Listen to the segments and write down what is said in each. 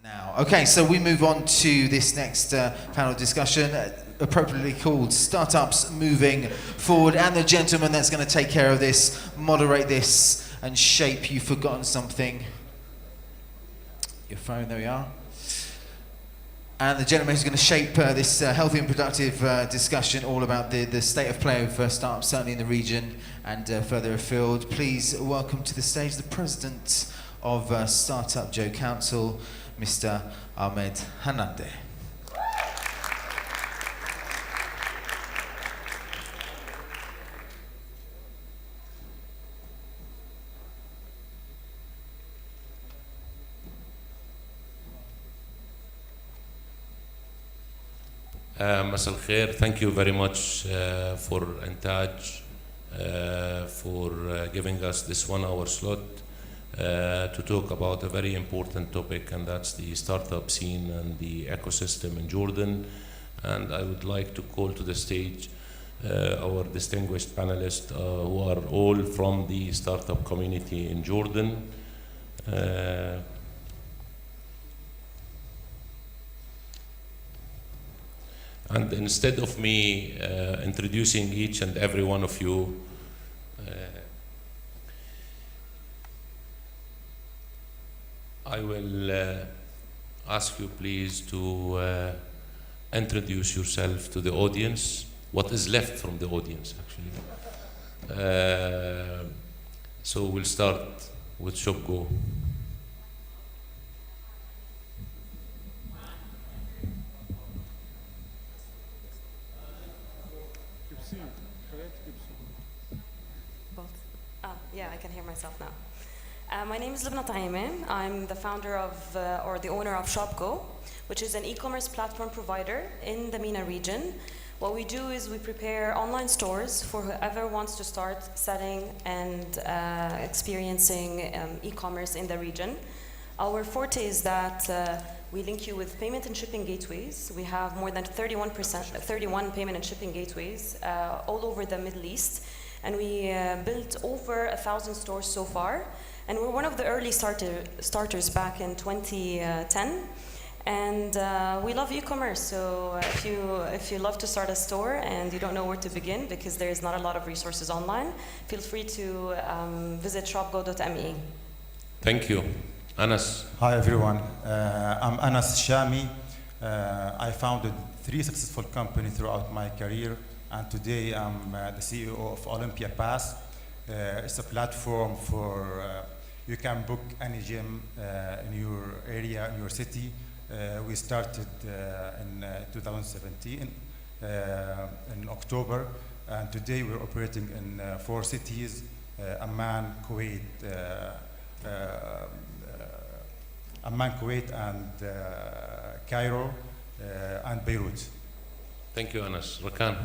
Now, okay, so we move on to this next panel discussion, appropriately called Startups Moving Forward, and the gentleman that's going to take care of this, moderate this, and shape You've Forgotten Something. Your phone, there we are. And the gentleman who's going to shape this healthy and productive discussion all about the state of play of startups, certainly in the region and further afield. Please welcome to the stage the president of Startup Joe Council, Mr. Ahmed Hanande. Masal Khair, thank you very much for Intaj for giving us this 1 hour slot to talk about a very important topic, and that's the startup scene and the ecosystem in Jordan. And I would like to call to the stage our distinguished panelists who are all from the startup community in Jordan. And instead of me introducing each and every one of you, I will ask you please to introduce yourself to the audience, what is left from the audience actually. So we'll start with Shopgo. Yeah, I can hear myself now. My name is Lubna Taime. I'm the founder of, or the owner of Shopgo, which is an e-commerce platform provider in the MENA region. What we do is we prepare online stores for whoever wants to start selling and experiencing e-commerce in the region. Our forte is that we link you with payment and shipping gateways. We have more than 31 payment and shipping gateways all over the Middle East. And we built over 1,000 stores so far. And we're one of the early starters back in 2010. And we love e-commerce, so if you love to start a store and you don't know where to begin because there is not a lot of resources online, feel free to visit shopgo.me. Thank you. Anas. Hi everyone, I'm Anas Shami. I founded 3 successful companies throughout my career. And today I'm the CEO of Olympia Pass. It's a platform for you can book any gym in your area, in your city. We started in 2017 in October, and today we're operating in 4 cities: Amman, Kuwait, and Cairo, and Beirut. Thank you, Anas. Rakan.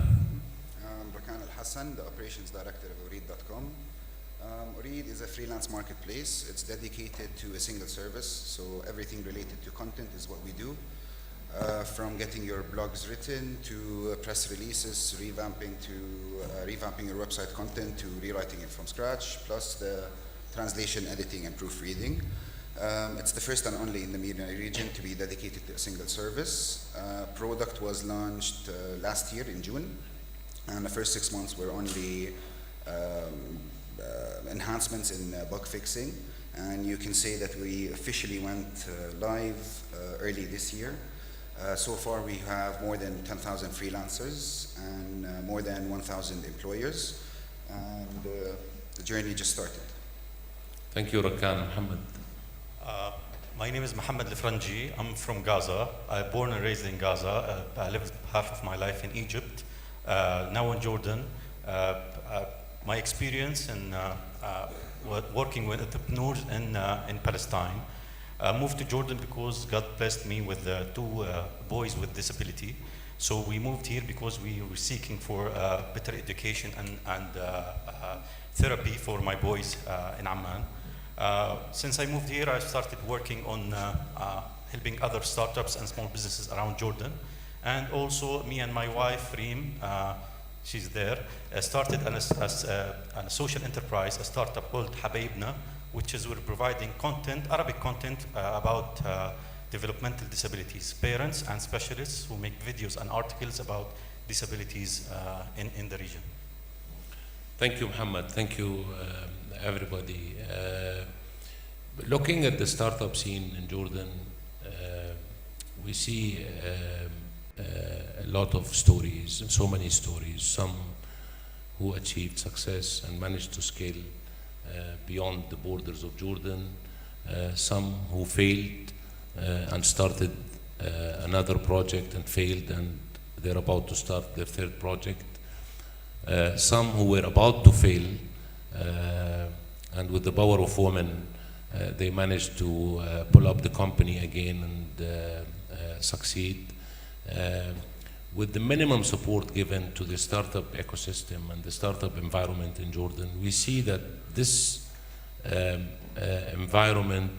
Rakan Al-Hassan, the operations director of Ureed.com. Ureed is a freelance marketplace. It's dedicated to a single service, so everything related to content is what we do. From getting your blogs written to press releases, revamping your website content to rewriting it from scratch, plus the translation, editing, and proofreading. It's the first and only in the MENA region to be dedicated to a single service. Product was launched last year in June, and the first 6 months were only enhancements in bug fixing. And you can say that we officially went live early this year. So far we have more than 10,000 freelancers and more than 1,000 employers. And the journey just started. Thank you, Rakan. Mohammed. My name is Mohammed Lefranji. I'm from Gaza. I'm born and raised in Gaza. I lived half of my life in Egypt, now in Jordan. My experience in working with entrepreneurs in Palestine. I moved to Jordan because God blessed me with 2 boys with disability. So we moved here because we were seeking for better education and therapy for my boys in Amman. Since I moved here, I started working on helping other startups and small businesses around Jordan. And also, me and my wife, Reem, she's there, started a social enterprise, a startup called Habaibna, which is we're providing content, Arabic content about developmental disabilities, parents and specialists who make videos and articles about disabilities in the region. Thank you, Muhammad. Thank you, everybody. Looking at the startup scene in Jordan, we see a lot of stories, so many stories, some who achieved success and managed to scale beyond the borders of Jordan, some who failed and started another project and failed, and they're about to start their third project. Some who were about to fail, and with the power of women, they managed to pull up the company again and succeed. With the minimum support given to the startup ecosystem and the startup environment in Jordan, we see that this environment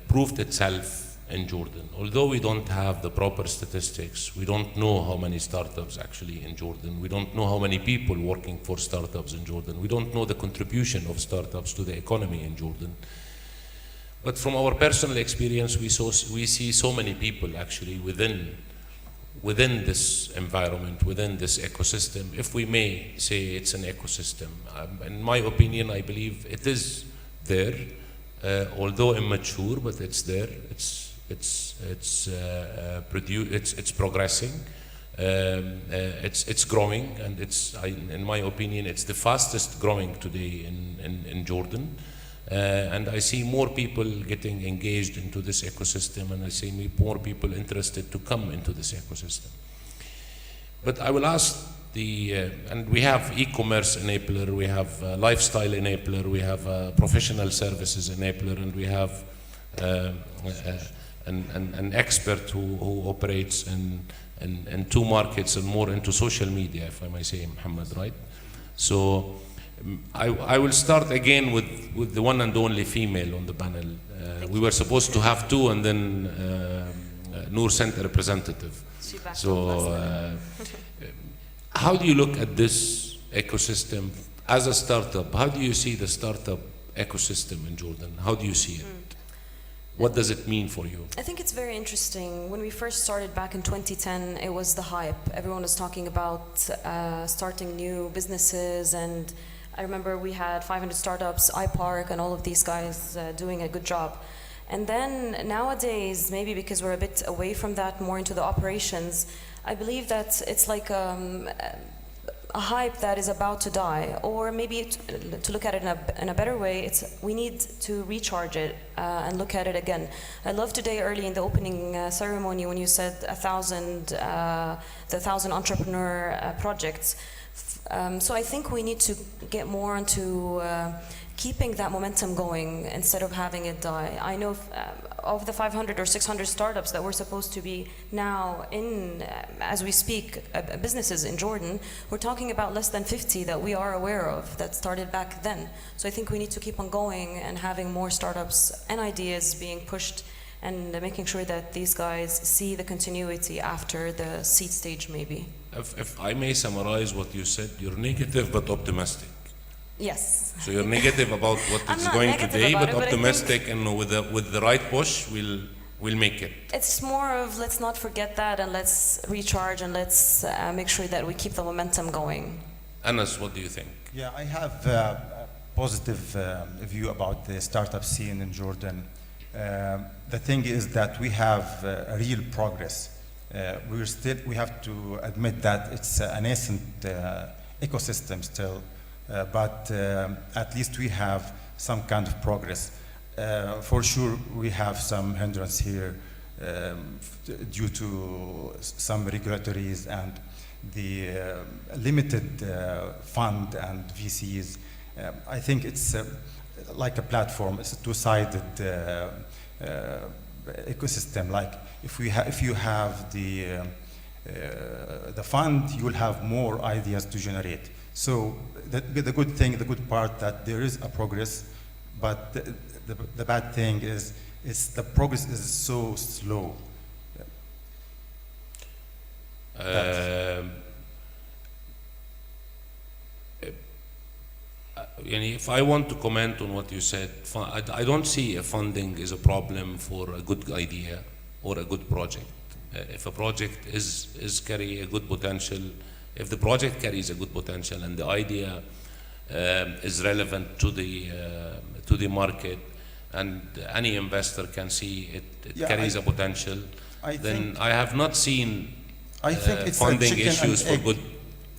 proved itself in Jordan. Although we don't have the proper statistics, we don't know how many startups actually in Jordan, we don't know how many people working for startups in Jordan, we don't know the contribution of startups to the economy in Jordan. But from our personal experience, we see so many people actually within this environment, within this ecosystem, if we may say it's an ecosystem. In my opinion, I believe it is there, although immature, but it's there. It's progressing. It's growing, and in my opinion, it's the fastest growing today in Jordan. And I see more people getting engaged into this ecosystem, and I see more people interested to come into this ecosystem. But I will ask and we have e-commerce enabler, we have lifestyle enabler, we have professional services enabler, and we have an expert who operates in two markets and more into social media, if I may say, Muhammad, right? So I will start again with the one and only female on the panel. We were supposed to have two, and then Noor sent a representative. So how do you look at this ecosystem as a startup? How do you see the startup ecosystem in Jordan? How do you see it? What does it mean for you? I think it's very interesting. When we first started back in 2010, it was the hype. Everyone was talking about starting new businesses, and I remember we had 500 startups, iPark, and all of these guys doing a good job. And then nowadays, maybe because we're a bit away from that, more into the operations, I believe that it's like a hype that is about to die. Or maybe to look at it in a better way, we need to recharge it and look at it again. I love today early in the opening ceremony when you said the 1,000 entrepreneur projects. So I think we need to get more into keeping that momentum going instead of having it die. I know of the 500 or 600 startups that were supposed to be now in, as we speak, businesses in Jordan, we're talking about less than 50 that we are aware of that started back then. So I think we need to keep on going and having more startups and ideas being pushed, and making sure that these guys see the continuity after the seed stage, maybe. If I may summarize what you said, you're negative but optimistic. Yes. So you're negative about what I'm is not going negative today, about but it, but I optimistic, and with the right push, we'll make it. It's more of let's not forget that, and let's recharge, and let's make sure that we keep the momentum going. Anas, what do you think? Yeah, I have a positive view about the startup scene in Jordan. The thing is that we have a real progress. We have to admit that it's a nascent ecosystem still, but at least we have some kind of progress. For sure, we have some hindrance here due to some regulatories and the limited fund and VCs. I think it's like a platform. It's a two-sided ecosystem. Like if you have the fund, you will have more ideas to generate. So the good thing, the good part, that there is a progress, but the bad thing is the progress is so slow. if I want to comment on what you said, I don't see if funding is a problem for a good idea or a good project. If a project is carry a good potential, if the project carries a good potential and the idea is relevant to the market, and any investor can see it carries a potential, then I have not seen it's a funding chicken and issues for egg. good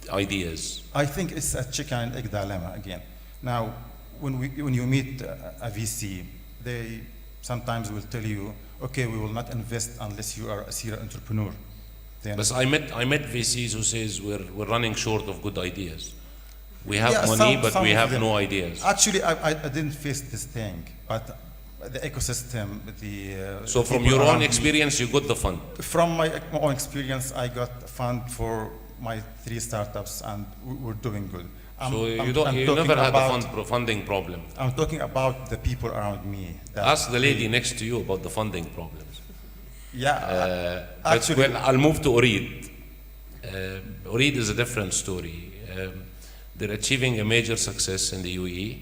ideas. I think it's a chicken and egg dilemma again. Now, when you meet a VC, they sometimes will tell you, okay, we will not invest unless you are a serial entrepreneur. Then, But I met VCs who says we're running short of good ideas. We have Yeah, money, but some we of have them. no ideas. Actually, I didn't face this thing, but the ecosystem, So from people your around own me- experience, you got the fund. From my own experience, I got a fund for my 3 startups, and we're doing good. So you I'm never talking had about- a funding problem. I'm talking about the people around me. that Ask the lady next to you about the funding problems. Yeah, But, actually, well, I'll move to Ooredoo. Ooredoo is a different story. They're achieving a major success in the UAE,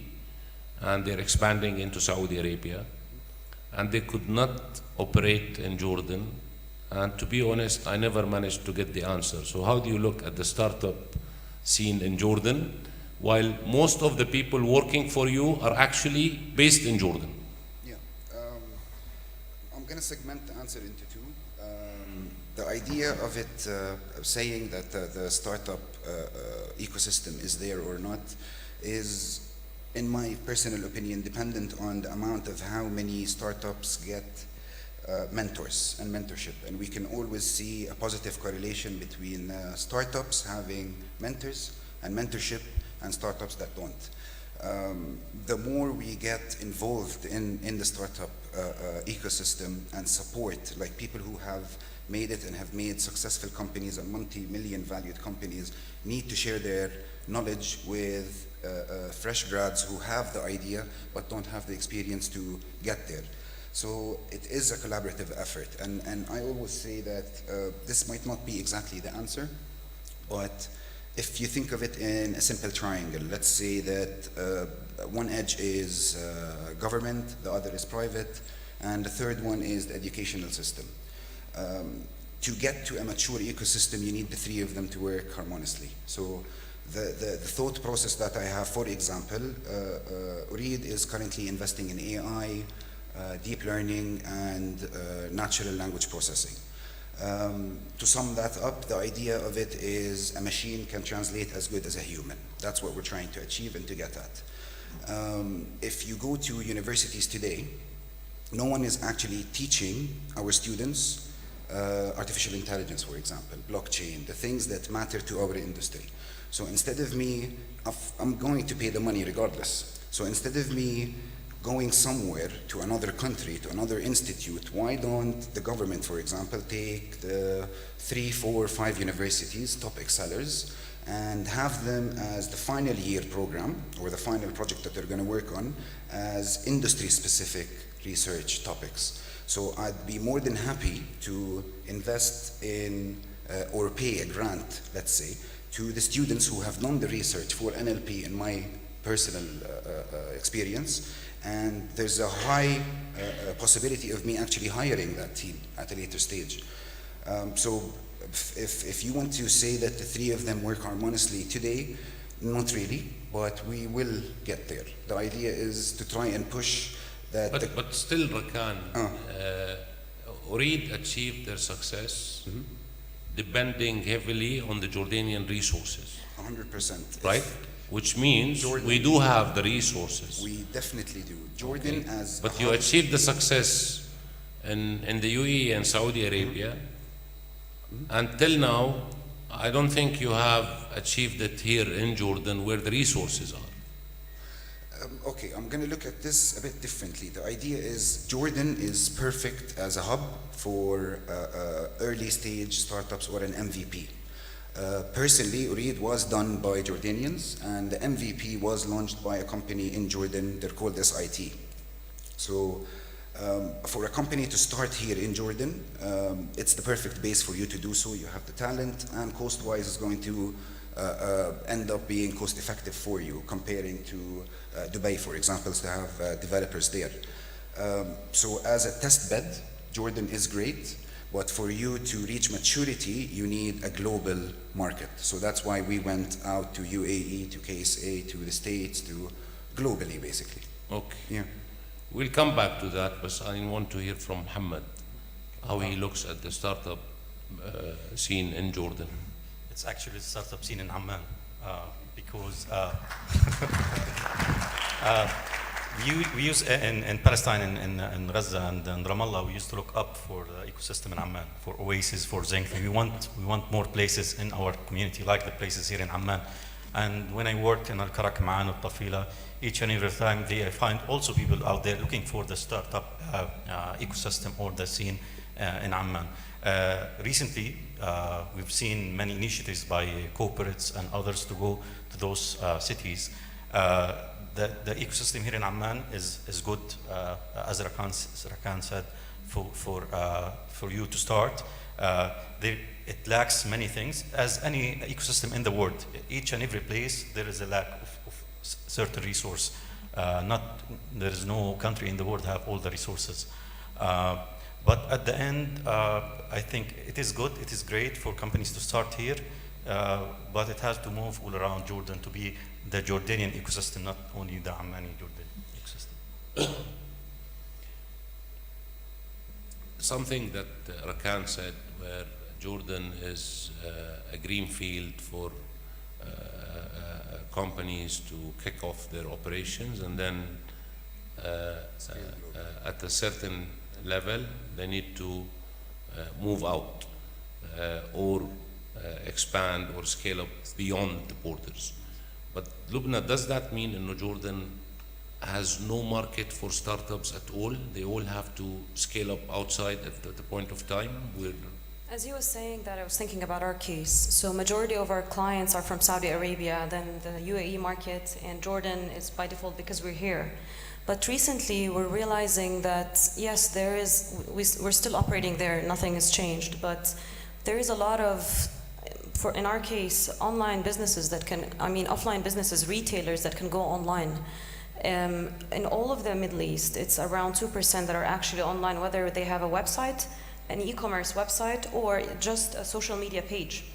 and they're expanding into Saudi Arabia, and they could not operate in Jordan. And to be honest, I never managed to get the answer. So how do you look at the startup scene in Jordan, while most of the people working for you are actually based in Jordan? Yeah, I'm going to segment the answer into two. The idea of it saying that the startup ecosystem is there or not is, in my personal opinion, dependent on the amount of how many startups get mentors and mentorship. And we can always see a positive correlation between startups having mentors and mentorship and startups that don't. The more we get involved in the startup ecosystem and support, like people who have made it and have made successful companies and multi-million valued companies need to share their knowledge with fresh grads who have the idea but don't have the experience to get there. So it is a collaborative effort, and I always say that this might not be exactly the answer, but if you think of it in a simple triangle, let's say that one edge is government, the other is private, and the third one is the educational system. To get to a mature ecosystem, you need the three of them to work harmoniously. So the thought process that I have, for example, Ooredoo is currently investing in AI, deep learning, and natural language processing. To sum that up, the idea of it is a machine can translate as good as a human. That's what we're trying to achieve and to get at. If you go to universities today, no one is actually teaching our students artificial intelligence, for example, blockchain, the things that matter to our industry. So instead of me, I'm going to pay the money regardless. So instead of me going somewhere to another country, to another institute, why don't the government, for example, take the 3, 4, 5 universities, top excellers, and have them as the final year program or the final project that they're going to work on as industry-specific research topics. So I'd be more than happy to invest in or pay a grant, let's say, to the students who have done the research for NLP in my personal experience. And there's a high possibility of me actually hiring that team at a later stage. So if you want to say that the three of them work harmoniously today, not really, but we will get there. The idea is to try and push that. But still, Rakan, Ooredoo achieved their success depending heavily on the Jordanian resources. 100%. Right? Which means Jordan, we do have the resources. We definitely do. Jordan as But you achieved the success in the UAE and Saudi Arabia. Until now, I don't think you have achieved it here in Jordan where the resources are. Okay, I'm going to look at this a bit differently. The idea is Jordan is perfect as a hub for early stage startups or an MVP. Personally, Ooredoo was done by Jordanians, and the MVP was launched by a company in Jordan. They're called SIT. So for a company to start here in Jordan, it's the perfect base for you to do so. You have the talent, and cost-wise is going to end up being cost effective for you comparing to Dubai, for example, to have developers there. So as a test bed, Jordan is great, but for you to reach maturity, you need a global market. So that's why we went out to UAE, to KSA, to the States, to globally, basically. Okay. Yeah. We'll come back to that, but I want to hear from Muhammad how he looks at the startup scene in Jordan. It's actually the startup scene in Amman because we use in Palestine, in Gaza and Ramallah, we used to look up for the ecosystem in Amman, for Oasis, for Zinc. We want more places in our community like the places here in Amman. And when I worked in Al-Karak, Ma'an, Al-Tafila, each and every time I find also people out there looking for the startup ecosystem or the scene in Amman. Recently, we've seen many initiatives by corporates and others to go to those cities. The ecosystem here in Amman is good, as Rakan said, for you to start. It lacks many things, as any ecosystem in the world. Each and every place, there is a lack of certain resource. There is no country in the world have all the resources. But at the end, I think it is good, it is great for companies to start here, but it has to move all around Jordan to be the Jordanian ecosystem, not only the Ammani Jordan ecosystem. Something that Rakan said, where Jordan is a green field for companies to kick off their operations, and then at a certain level they need to move out or expand or scale up beyond the borders. But Lubna, does that mean in Jordan has no market for startups at all? They all have to scale up outside at the point of time? As you were saying that, I was thinking about our case. So majority of our clients are from Saudi Arabia, then the UAE market, and Jordan is by default because we're here. But recently we're realizing that yes, we're still operating there, nothing has changed, but there is a lot of, in our case, online businesses that can, offline businesses, retailers that can go online. In all of the Middle East, it's around 2% that are actually online, whether they have a website, an e-commerce website, or just a social media page.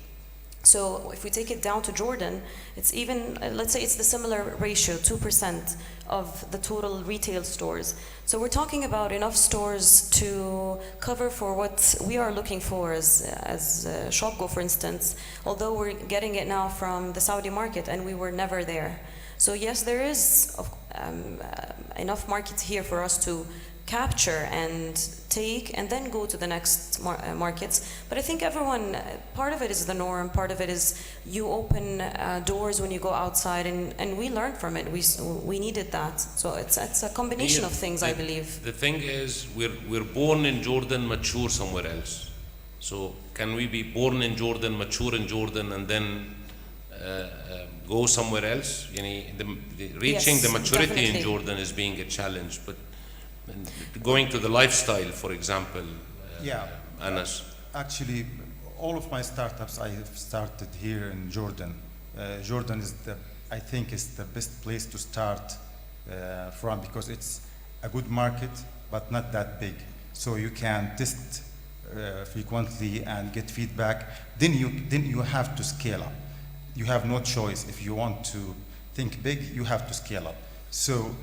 So if we take it down to Jordan, it's even, let's say it's the similar ratio, 2% of the total retail stores. So we're talking about enough stores to cover for what we are looking for as ShopGo, for instance, although we're getting it now from the Saudi market and we were never there. So yes, there is enough market here for us to capture and take and then go to the next markets. But I think everyone, part of it is the norm, part of it is you open doors when you go outside, and we learned from it. We needed that. So it's a combination of things, I believe. The thing is, we're born in Jordan, mature somewhere else. So can we be born in Jordan, mature in Jordan, and then go somewhere else? Reaching the maturity definitely. in Jordan is being a challenge, but going to the lifestyle, for example, Anas. Actually, all of my startups I've started here in Jordan. Jordan is I think is the best place to start from, because it's a good market but not that big. So you can test frequently and get feedback. Then you have to scale up. You have no choice. If you want to think big, you have to scale up. So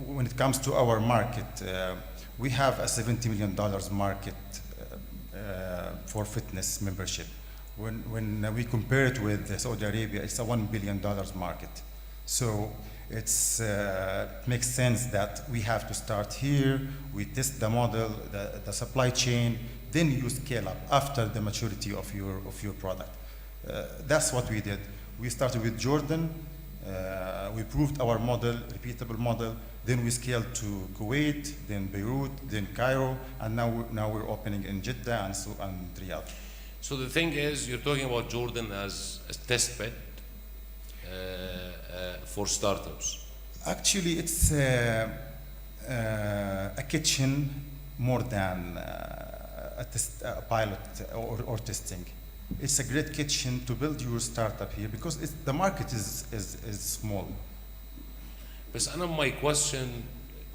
when it comes to our market, we have a $70 million market for fitness membership. When we compare it with Saudi Arabia, it's a $1 billion market. So it makes sense that we have to start here, we test the model, the supply chain, then you scale up after the maturity of your product. That's what we did. We started with Jordan. We proved our model, repeatable model. Then we scaled to Kuwait, then Beirut, then Cairo, and now we're opening in Jeddah and Riyadh. So the thing is, you're talking about Jordan as a test bed for startups. Actually, it's a kitchen more than a pilot or testing. it's a great kitchen to build your startup here because the market is small. But my question,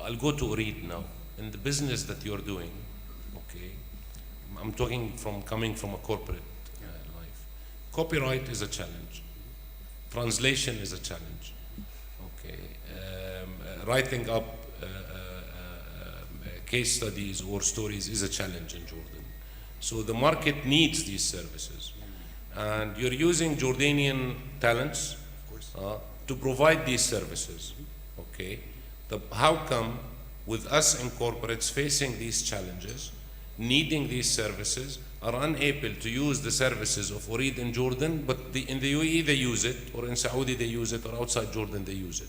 I'll go to Oreed now. In the business that you're doing, okay, I'm talking from coming from a corporate life. Copyright is a challenge. Translation is a challenge. Okay, writing up case studies or stories is a challenge in Jordan. So the market needs these services, and you're using Jordanian talents to provide these services. Okay, how come with us in corporates facing these challenges, needing these services, are unable to use the services of Oreed in Jordan, but in the UAE they use it, or in Saudi they use it, or outside Jordan they use it?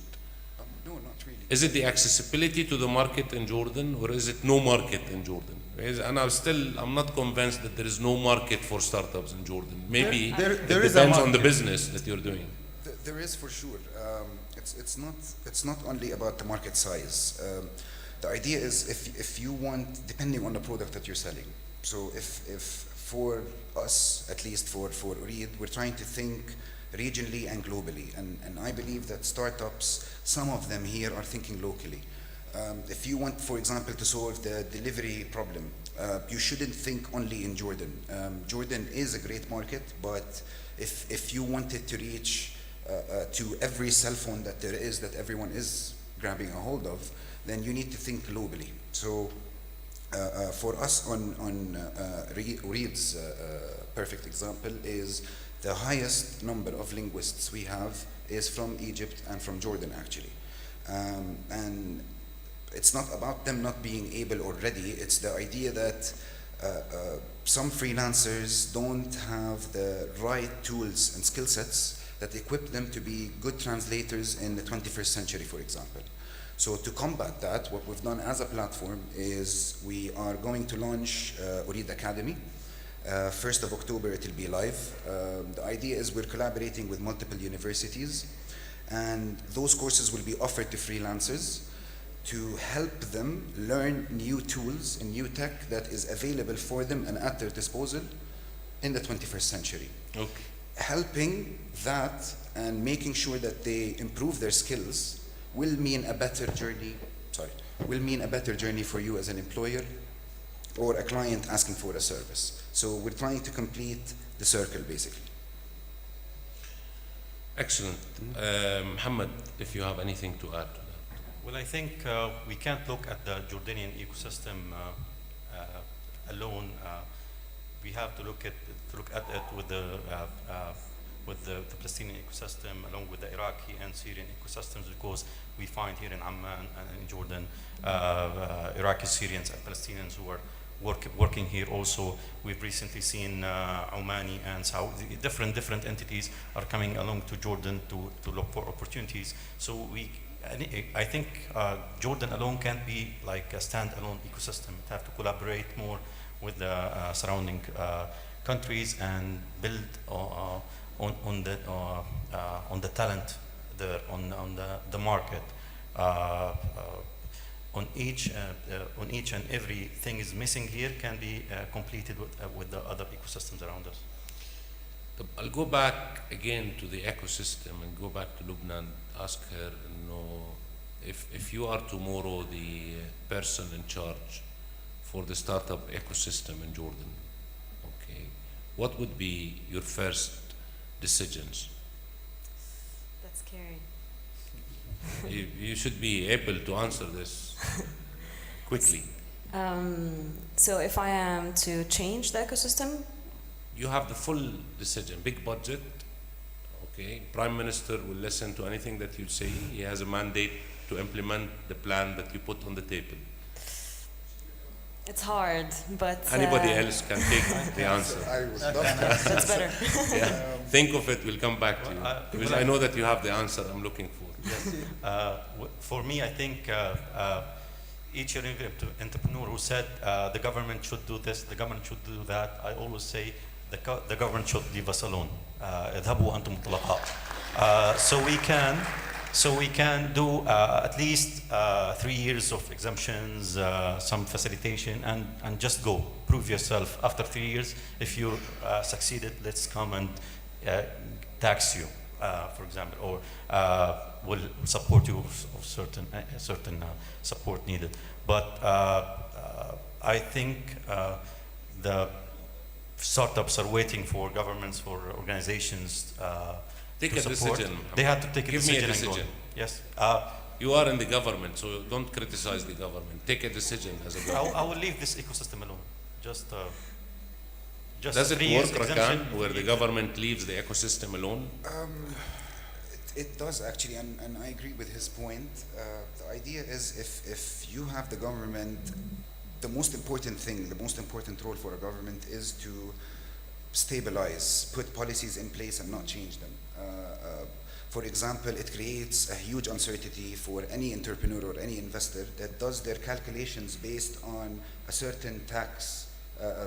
No, not really. Is it the accessibility to the market in Jordan, or is it no market in Jordan? And I'm not convinced that there is no market for startups in Jordan. Maybe There it is a depends on the market. business that you're doing. There is for sure. It's not only about the market size. The idea is if you want, depending on the product that you're selling. So if for us, at least for Oreed, we're trying to think regionally and globally. And I believe that startups, some of them here are thinking locally. If you want, for example, to solve the delivery problem, you shouldn't think only in Jordan. Jordan is a great market, but if you wanted to reach to every cell phone that there is, that everyone is grabbing a hold of, then you need to think globally. So for us on Oreed's perfect example is the highest number of linguists we have is from Egypt and from Jordan actually. And it's not about them not being able or ready, it's the idea that some freelancers don't have the right tools and skill sets that equip them to be good translators in the 21st century, for example. So to combat that, what we've done as a platform is we are going to launch Oreed Academy. 1st of October it will be live. The idea is we're collaborating with multiple universities, and those courses will be offered to freelancers to help them learn new tools and new tech that is available for them and at their disposal in the 21st century. Okay. Helping that and making sure that they improve their skills will mean a better journey for you as an employer or a client asking for a service. So we're trying to complete the circle basically. Excellent. Mohammed, if you have anything to add to that. Well, I think we can't look at the Jordanian ecosystem alone. We have to look at it with the Palestinian ecosystem, along with the Iraqi and Syrian ecosystems, because we find here in Amman and in Jordan, Iraqi Syrians and Palestinians who are working here also. We've recently seen Omani and Saudi, different entities are coming along to Jordan to look for opportunities. So I think Jordan alone can't be like a standalone ecosystem. It have to collaborate more with the surrounding countries and build on the talent there, on the market. On each and every thing is missing here can be completed with the other ecosystems around us. I'll go back again to the ecosystem and go back to Lubnan, ask her, if you are tomorrow the person in charge for the startup ecosystem in Jordan, okay, what would be your first decisions? That's scary. You should be able to answer this quickly. So if I am to change the ecosystem, You have the full decision, big budget, okay? Prime Minister will listen to anything that you say. He has a mandate to implement the plan that you put on the table. it's hard, but Anybody else can take the answer. I would love to. that's better. Yeah. Think of it, we'll come back to you. Because I know that you have the answer I'm looking for. For me, I think each entrepreneur who said the government should do this, the government should do that, I always say the government should leave us alone. اذهبوا أنتم الطلقاء. So we can So we can do at least 3 years of exemptions, some facilitation, and just go. Prove yourself. After 3 years, if you succeeded, let's come and tax you, for example, or will support you of certain support needed. But I think the startups are waiting for governments, for organizations Take to a support. decision. They have to take a Give me a decision. And go. decision. Yes. You are in the government, so don't criticize the government. Take a decision as a government. I will leave this ecosystem alone. Just Does it 3 years work, exemption. Rakan, where the government leaves the ecosystem alone? It does actually, and I agree with his point. The idea is if you have the government, the most important thing, the most important role for a government is to stabilize, put policies in place and not change them. For example, it creates a huge uncertainty for any entrepreneur or any investor that does their calculations based on a certain tax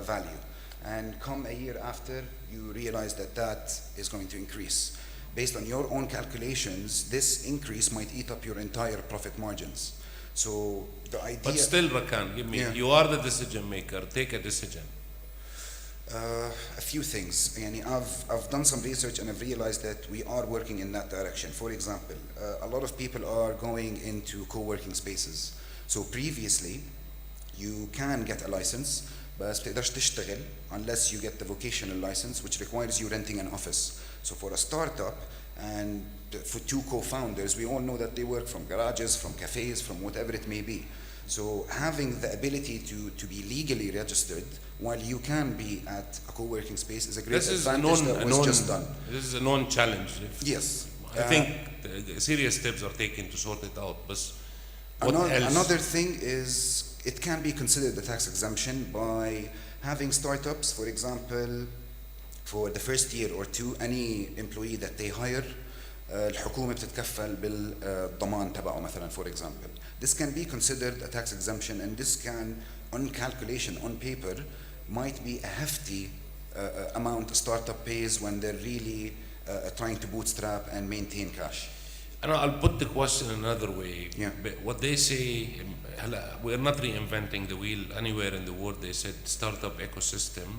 value. And come a year after, you realize that that is going to increase. Based on your own calculations, this increase might eat up your entire profit margins. So the idea... But still, Rakan, give me, Yeah. you are the decision maker. Take a decision. A few things. Yani I've done some research and I've realized that we are working in that direction. For example, a lot of people are going into co-working spaces. So previously, you can get a license, but بتقدرش تشتغل unless you get the vocational license, which requires you renting an office. So for a startup and for two co-founders, we all know that they work from garages, from cafes, from whatever it may be. So having the ability to be legally registered while you can be at a co-working space is a great advantage that was just done. This is a known challenge. Yes. I think serious steps are taken to sort it out. But what else? Another thing is it can be considered a tax exemption by having startups, for example, for the first year or two, any employee that they hire, الحكومة بتتكفل بالضمان تبعه مثلا, for example. This can be considered a tax exemption, and this can, on calculation, on paper, might be a hefty amount a startup pays when they're really trying to bootstrap and maintain cash. And I'll put the question another way. Yeah. But what they say, we're not reinventing the wheel anywhere in the world. They said startup ecosystem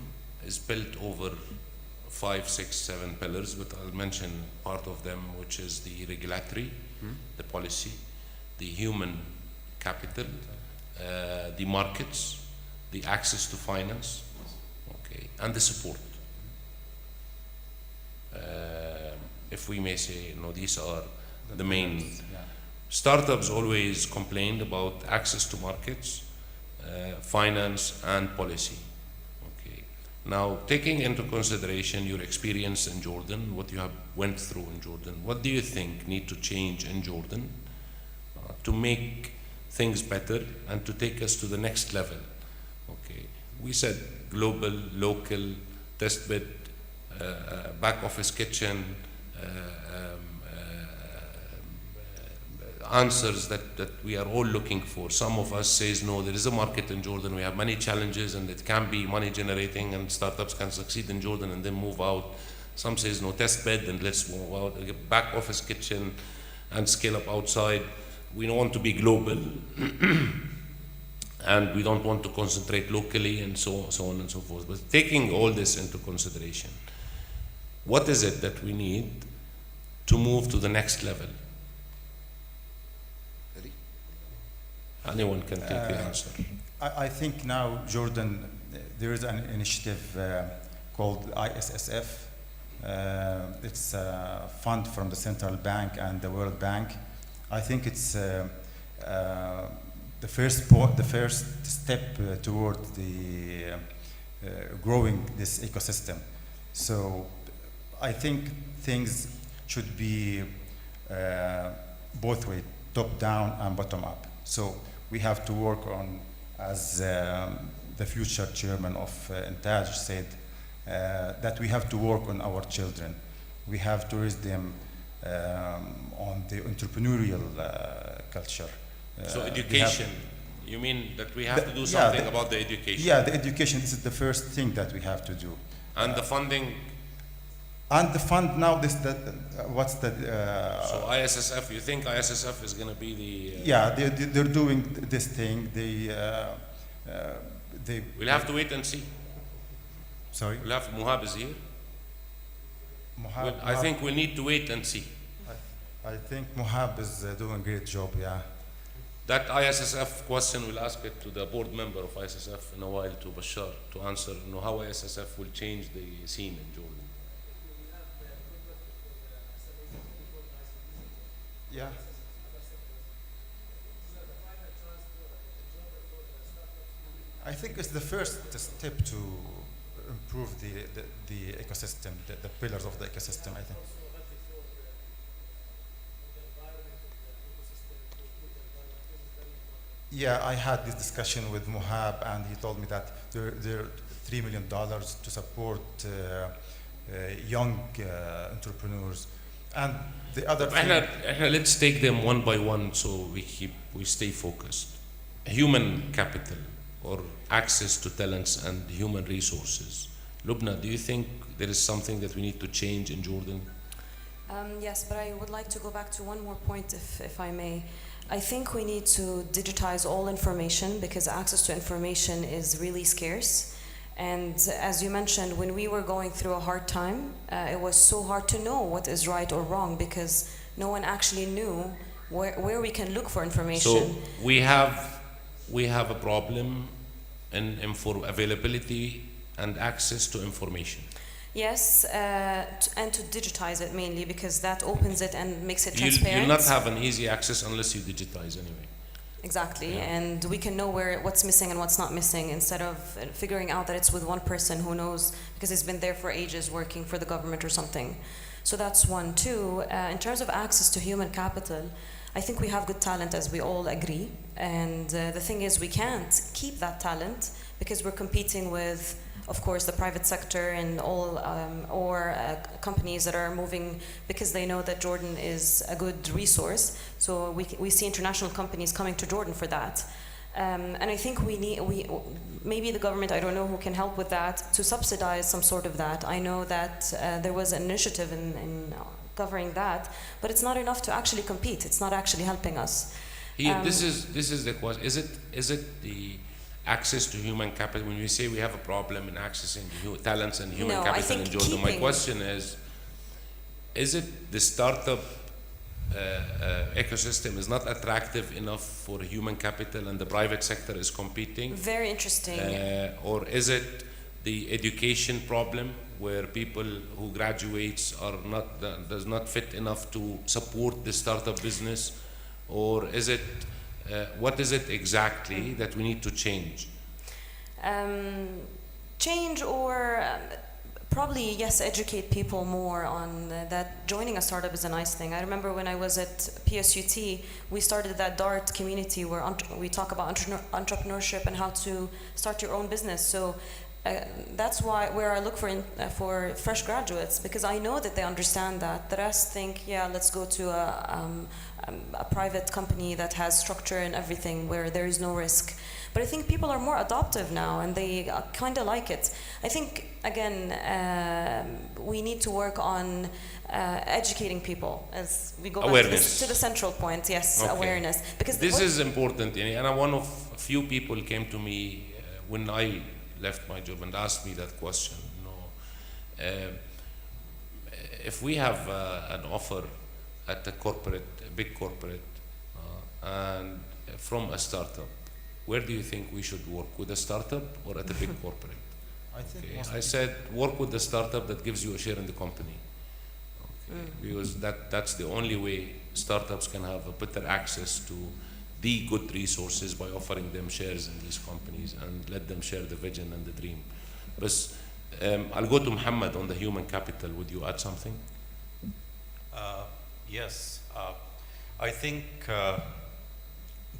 is built over 5, 6, 7 pillars, but I'll mention part of them, which is the regulatory, the policy, the human capital, the markets, the access to finance, okay, and the support. If we may say, these are the main. Yeah. Startups always complained about access to markets, finance, and policy. Okay. Now, taking into consideration your experience in Jordan, what you have went through in Jordan, what do you think need to change in Jordan to make things better and to take us to the next level? Okay. We said global, local, test bed, back office kitchen, answers that we are all looking for. Some of us says no, there is a market in Jordan, we have many challenges and it can be money generating and startups can succeed in Jordan and then move out. Some says no, test bed and let's move out, back office kitchen and scale up outside. We don't want to be global and we don't want to concentrate locally and so on and so forth. But taking all this into consideration, what is it that we need to move to the next level? Anyone can take the answer. I think now, Jordan, there is an initiative called ISSF. It's a fund from the Central Bank and the World Bank. I think it's the first step toward the growing this ecosystem. So I think things should be both way, top down and bottom up. So we have to work on, as the future chairman of Intaj said, that we have to work on our children. We have to raise them on the entrepreneurial culture. So education, you mean that we have to do something about the education? Yeah, the education, this is the first thing that we have to do. And the funding? And the fund now, what's the? So ISSF, you think ISSF is going to be the? Yeah, they're doing this thing. We'll have to wait and see. Sorry. We'll have Muhab is here. I think we need to wait and see. I think Muhab is doing a great job. Yeah. That ISSF question, we'll ask it to the board member of ISSF in a while, to Bashar, to answer how ISSF will change the scene in Jordan. Yeah. I think it's the first step to improve the ecosystem, the pillars of the ecosystem, I think. Yeah, I had this discussion with Muhab, and he told me that there are $3 million to support young entrepreneurs. And the other thing, let's take them one by one so we stay focused. Human capital or access to talents and human resources. Lubna, do you think there is something that we need to change in Jordan? Yes, but I would like to go back to one more point, if I may. I think we need to digitize all information because access to information is really scarce. And as you mentioned, when we were going through a hard time, it was so hard to know what is right or wrong because no one actually knew where we can look for information. So we have a problem in availability and access to information. Yes, and to digitize it mainly because that opens it and makes it transparent. You'll not have an easy access unless you digitize anyway. Exactly, Yeah. and we can know what's missing and what's not missing instead of figuring out that it's with one person who knows because he's been there for ages working for the government or something. So that's one. Two, in terms of access to human capital, I think we have good talent as we all agree. And the thing is we can't keep that talent because we're competing with, of course, the private sector and all, or companies that are moving because they know that Jordan is a good resource. So we see international companies coming to Jordan for that. And I think maybe the government, I don't know who can help with that, to subsidize some sort of that. I know that there was an initiative in covering that, but it's not enough to actually compete. It's not actually helping us. This is the question. Is it the access to human capital? When we say we have a problem in accessing the talents and human capital in Jordan, my question is it the startup ecosystem is not attractive enough for human capital and the private sector is competing? Very interesting. Or is it the education problem where people who graduates does not fit enough to support the startup business? Or is it what is it exactly that we need to change? Change or probably, yes, educate people more on that joining a startup is a nice thing. I remember when I was at PSUT, we started that DART community where we talk about entrepreneurship and how to start your own business. So that's where I look for fresh graduates, because I know that they understand that. The rest think, yeah, let's go to a private company that has structure and everything where there is no risk. But I think people are more adoptive now and they kind of like it. I think, again, we need to work on educating people as we go back to the central point. Yes, okay. Awareness. Because this is important. And one of a few people came to me when I left my job and asked me that question. If we have an offer at a big corporate, and from a startup, where do you think we should work? With a startup or at a big corporate? I said work with the startup that gives you a share in the company. Because that's the only way startups can have a better access to the good resources by offering them shares in these companies and let them share the vision and the dream. But I'll go to Muhammad on the human capital. Would you add something? Yes. I think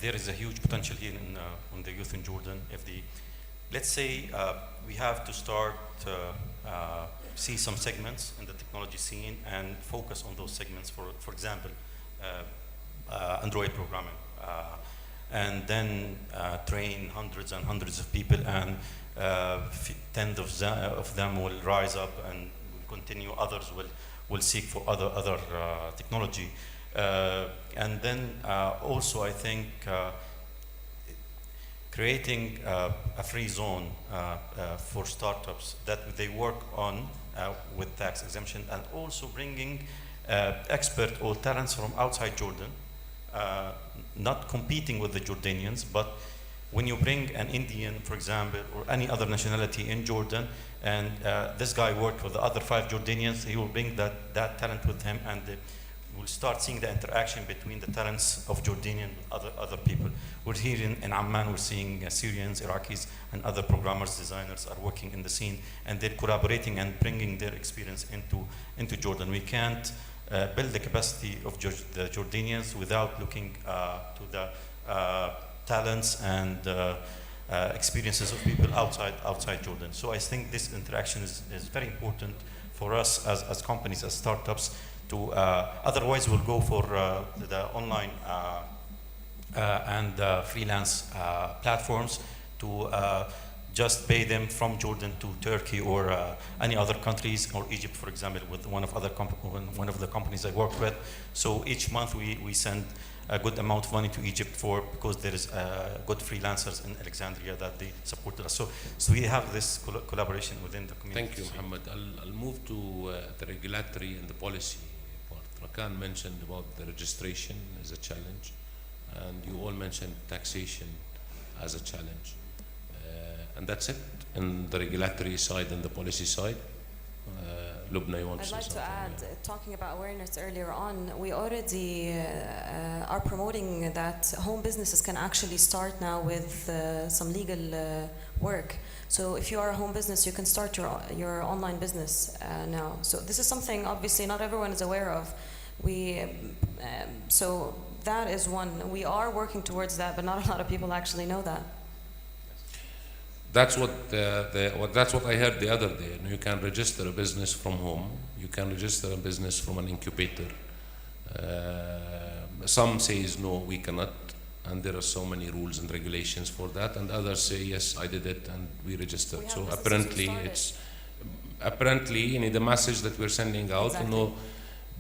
there is a huge potential here on the youth in Jordan. Let's say we have to start see some segments in the technology scene and focus on those segments. For example, Android programming, and then train hundreds and hundreds of people, and tens of them will rise up and continue. Others will seek for other technology. And then also, I think creating a free zone for startups that they work on with tax exemption, and also bringing expert or talents from outside Jordan, not competing with the Jordanians, but when you bring an Indian, for example, or any other nationality in Jordan, and this guy worked with the other 5 Jordanians, he will bring that talent with him, and we'll start seeing the interaction between the talents of Jordanian and other people. We're here in Amman, we're seeing Syrians, Iraqis, and other programmers, designers are working in the scene, and they're collaborating and bringing their experience into Jordan. We can't build the capacity of the Jordanians without looking to the talents and experiences of people outside Jordan. So I think this interaction is very important for us as companies, as startups, to otherwise we'll go for the online and freelance platforms to just pay them from Jordan to Turkey or any other countries, or Egypt, for example, with one of the companies I work with. So each month we send a good amount of money to Egypt because there is good freelancers in Alexandria that they supported us. So we have this collaboration within the community. Thank you, Mohammed. I'll move to the regulatory and the policy part. Rakan mentioned about the registration as a challenge, and you all mentioned taxation as a challenge. And that's it in the regulatory side and the policy side. Lubna, you want to say something? I'd like to add, talking about awareness earlier on, we already are promoting that home businesses can actually start now with some legal work. So if you are a home business, you can start your online business now. So this is something obviously not everyone is aware of. So that is one. We are working towards that, but not a lot of people actually know that. That's what that's what I heard the other day. You can register a business from home. You can register a business from an incubator. Some says no, we cannot, and there are so many rules and regulations for that. And others say yes, I did it, and we registered. So apparently, the message that we're sending out. Exactly.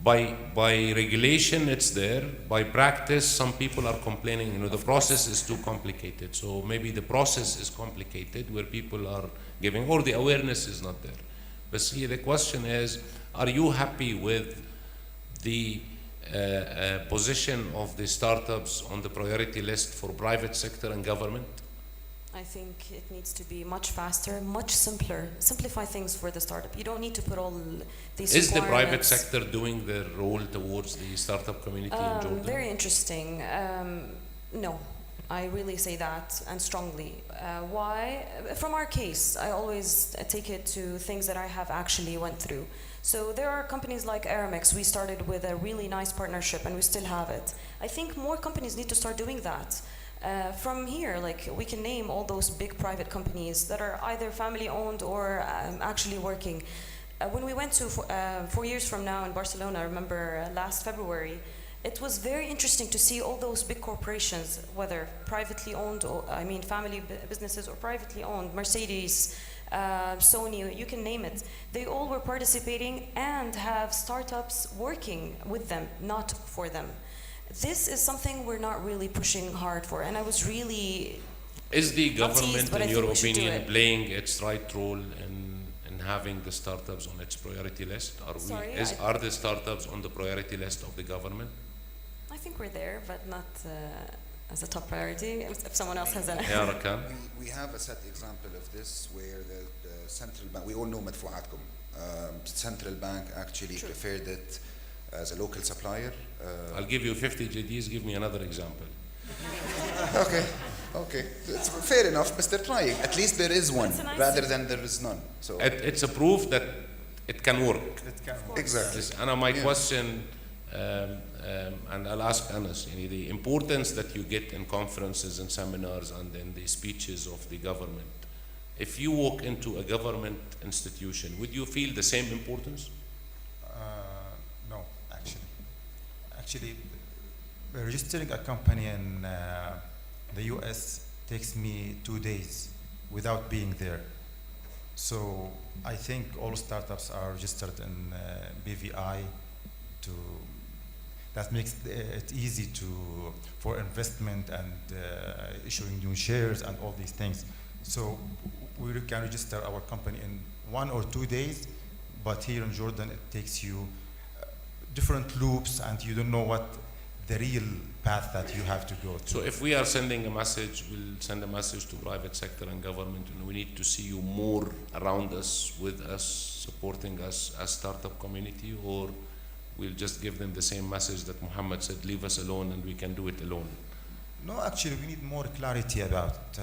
By regulation, it's there. By practice, some people are complaining, the process is too complicated. So maybe the process is complicated where people are giving, or the awareness is not there. But see, the question is, are you happy with the position of the startups on the priority list for private sector and government? I think it needs to be much faster, much simpler. Simplify things for the startup. You don't need to put all these Is the private requirements. sector doing their role towards the startup community in Jordan? Very interesting. No, I really say that, and strongly. Why? From our case, I always take it to things that I have actually went through. So there are companies like Aramex. We started with a really nice partnership, and we still have it. I think more companies need to start doing that. From here, we can name all those big private companies that are either family-owned or actually working. When we went to 4 years from now in Barcelona, I remember last February, it was very interesting to see all those big corporations, whether privately owned, or family businesses or privately owned, Mercedes, Sony, you can name it. They all were participating and have startups working with them, not for them. This is something we're not really pushing hard for, and I was really... Is the government, in your opinion, it. playing its right role in having the startups on its priority list? Are the startups on the priority list of the government? I think we're there, but not as a top priority. If someone else has an... Yeah, Rakan? We have a set example of this where the central bank, we all know Madfu'atkum, central bank actually preferred it as a local supplier. I'll give you 50 JDs, give me another example. Okay. It's fair enough, but they're trying. At least there is one, rather than there is none. So It's a proof that it can work. exactly. Anna, my question, and I'll ask Anas, the importance that you get in conferences and seminars and in the speeches of the government. If you walk into a government institution, would you feel the same importance? No, actually, registering a company in the US takes me 2 days without being there. So I think all startups are registered in BVI to that makes it easy for investment and issuing new shares and all these things. So we can register our company in 1 or 2 days, but here in Jordan it takes you different loops and you don't know what the real path that you have to go through. So if we are sending a message, we'll send a message to private sector and government, and we need to see you more around us, with us, supporting us as startup community, or we'll just give them the same message that Muhammad said, leave us alone and we can do it alone. No, actually, we need more clarity about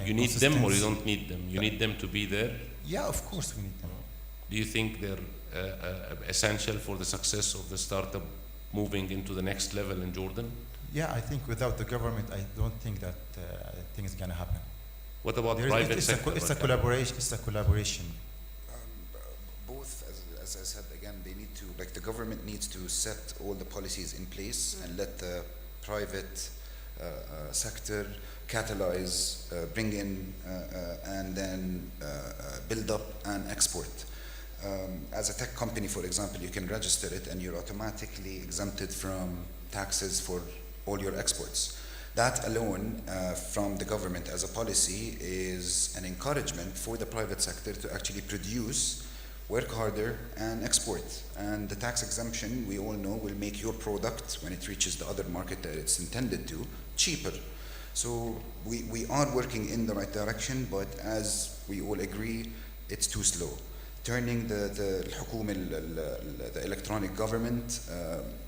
You need them or you consistency. don't need them? You need them to be there? Yeah, of course we need them. Do you think they're essential for the success of the startup moving into the next level in Jordan? Yeah, I think without the government, I don't think that things gonna happen. What about There is- private it's sector? a collaboration. It's a collaboration. Both, as I said again, they need to, like the government needs to set all the policies in place and let the private sector catalyze, bring in, and then build up and export. As a tech company, for example, you can register it and you're automatically exempted from taxes for all your exports. That alone, from the government as a policy, is an encouragement for the private sector to actually produce, work harder, and export. And the tax exemption, we all know, will make your product, when it reaches the other market that it's intended to, cheaper. So we are working in the right direction, but as we all agree, it's too slow. Turning the electronic government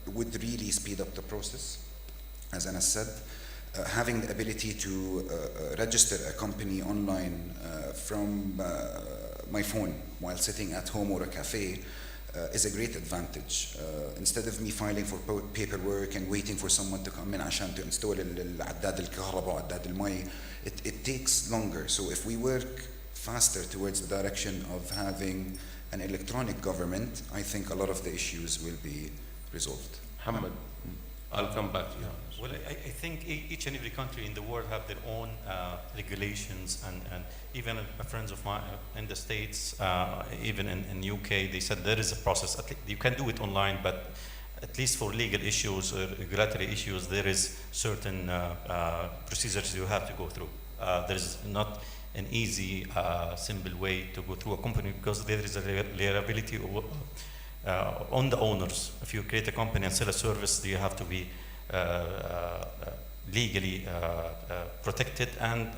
would really speed up the process. As Anas said, having the ability to register a company online from my phone while sitting at home or a cafe is a great advantage. Instead of me filing for paperwork and waiting for someone to come in عشان to install العداد الكهرباء وعداد المي, it takes longer. So if we work faster towards the direction of having an electronic government, I think a lot of the issues will be resolved. Muhammad, I'll come back to you. Well, I think each and every country in the world have their own regulations, and even friends of mine in the States, even in UK, they said there is a process. You can do it online, but at least for legal issues or regulatory issues, there is certain procedures you have to go through. There is not an easy, simple way to go through a company, because there is a liability on the owners. If you create a company and sell a service, you have to be legally protected, and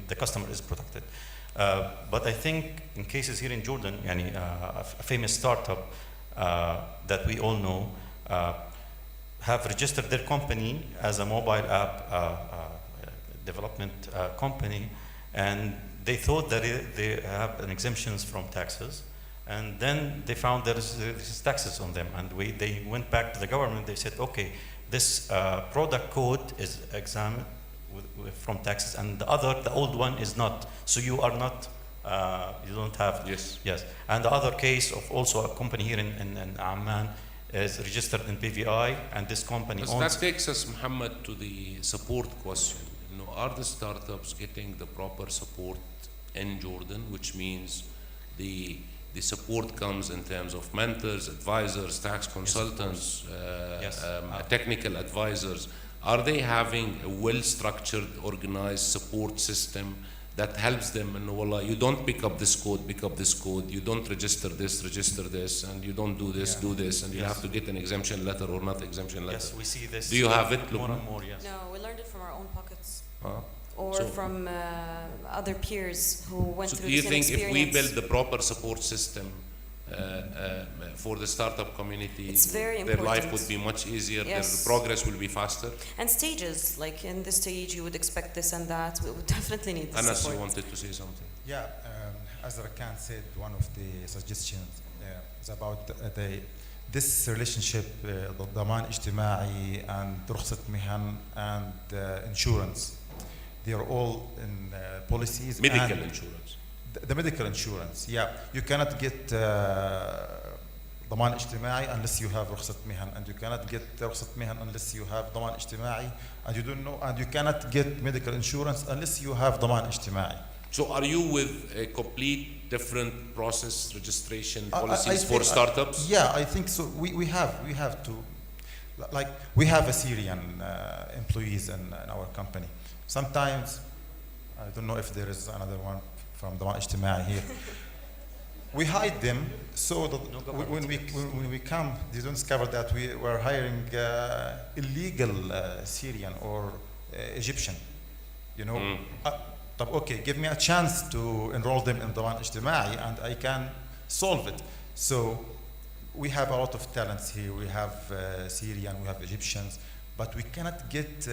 the customer is protected. But I think in cases here in Jordan, a famous startup that we all know have registered their company as a mobile app development company, and they thought that they have an exemptions from taxes. And then they found there is taxes on them, and they went back to the government. They said, okay, this product code is exempt from taxes, and the old one is not. So you are not, you don't have. Yes. And the other case of also a company here in Amman is registered in PVI, and this company But owns. that takes us, Muhammad, to the support question. Are the startups getting the proper support in Jordan, which means the support comes in terms of mentors, advisors, tax consultants, technical advisors. Are they having a well-structured, organized support system that helps them? And wallah, you don't pick up this code, you don't register this, and you don't do this, do this, and you have to get an exemption letter or not exemption letter. Yes, we see this. Do you have it, more Lubna? and more? Yes. No, we learned it from our own pockets. Or From other peers who went so through do you the same think if we experience. build the proper support system for the startup community, It's very their life important. would be much easier, Yes. their progress will be faster? And stages, like in this stage, you would expect this and that. We would definitely need the Anas, support. you wanted to say something? Yeah, as Rakan said, one of the suggestions is about this relationship, ضمان اجتماعي and رخصة مهن and insurance. They are all in policies. Medical and insurance. The medical insurance, yeah. You cannot get ضمان اجتماعي unless you have رخصة مهن, and you cannot get رخصة مهن unless you have ضمان اجتماعي, and you don't know, and you cannot get medical insurance unless you have ضمان اجتماعي. So are you with a complete different process registration I policies for think- startups? Yeah, I think so. We have to, like we have a Syrian employees in our company. Sometimes, I don't know if there is another one from the Ijtimai here. We hide them so that when we come, they don't discover that we were hiring illegal Syrian or Egyptian. You know, okay, give me a chance to enroll them in the one Ijtimai and I can solve it. So we have a lot of talents here. We have Syrian, we have Egyptians, but we cannot get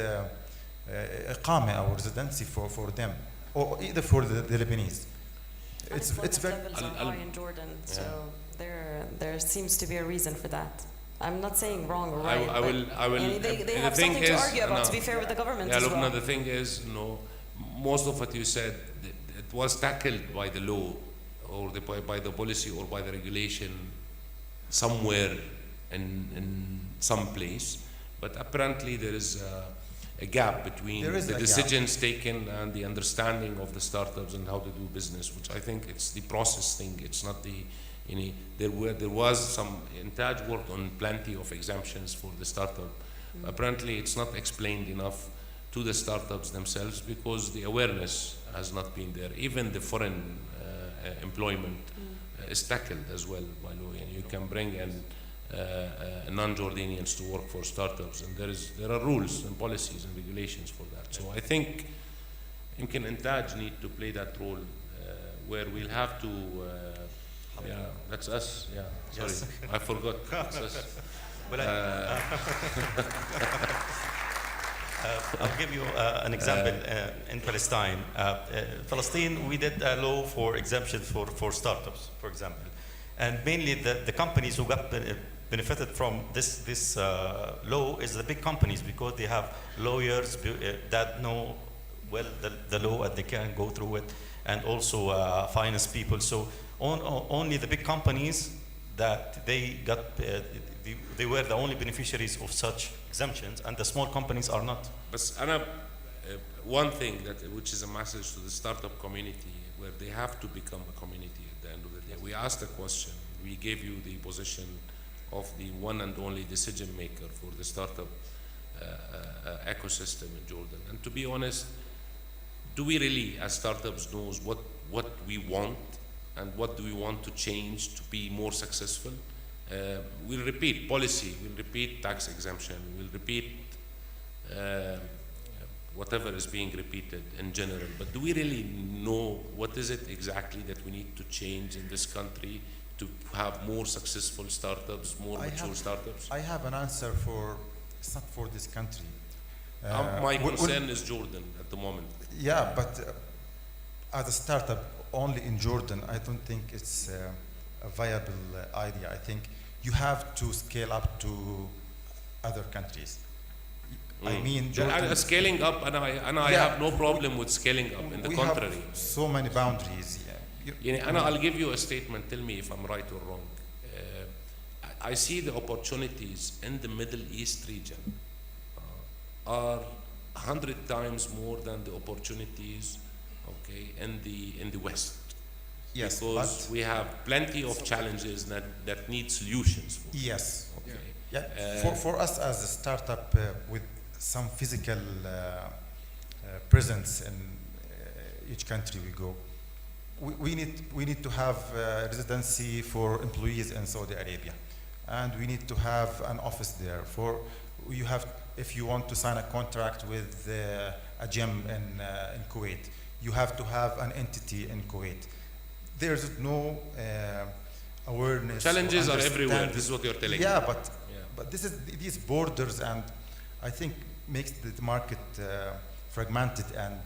iqama or residency for them, or either for the Lebanese. It's very. levels are high in Jordan, so there seems to be a reason for that. I'm not saying wrong or right. I will. And they and the have thing something to is, argue about. no, To be fair with the government yeah, as look, well. no, the thing is, most of what you said, it was tackled by the law, or by the policy, or by the regulation, somewhere in some place. But apparently there is a gap between There is the a gap. decisions taken and the understanding of the startups and how to do business, which I think it's the process thing. It's not the, there was some, Intaj worked on plenty of exemptions for the startup. Apparently it's not explained enough to the startups themselves because the awareness has not been there. Even the foreign employment is tackled as well by law. And you can bring in non-Jordanians to work for startups, and there are rules and policies and regulations for that. So I think Yumkin and Taj need to play that role where we'll have to, yeah, that's us, yeah, sorry, Yes. I forgot, that's us. Well, I'll give you an example in Palestine. Palestine, we did a law for exemptions for startups, for example. And mainly the companies who got benefited from this law is the big companies because they have lawyers that know well the law and they can go through it, and also finance people. So only the big companies that they got, they were the only beneficiaries of such exemptions, and the small companies are not. But Anna, one thing which is a message to the startup community, where they have to become a community at the end of the day. We asked a question, we gave you the position of the one and only decision maker for the startup ecosystem in Jordan. And to be honest, do we really, as startups, knows what we want and what do we want to change to be more successful? We'll repeat policy, we'll repeat tax exemption, we'll repeat whatever is being repeated in general. But do we really know what is it exactly that we need to change in this country to have more successful startups, more mature startups? I have an answer for, it's not for this country. My concern is Jordan at the moment. Yeah, but as a startup only in Jordan, I don't think it's a viable idea. I think you have to scale up to other countries. I mean, Jordan, scaling up, and I have no problem with scaling up. In the we contrary, have so many boundaries. and I'll give you a statement. Tell me if I'm right or wrong. I see the opportunities in the Middle East region are 100 times more than the opportunities, okay, in the West. Yes, because but we have plenty of challenges that need solutions. yes, Okay. yeah. For us as a startup with some physical presence in each country we go, we need to have residency for employees in Saudi Arabia, and we need to have an office there. You have, if you want to sign a contract with a gym in Kuwait, you have to have an entity in Kuwait. There's no awareness. Challenges or are everywhere. understanding. This is what you're telling me. Yeah, but this is these borders, and I think makes the market fragmented and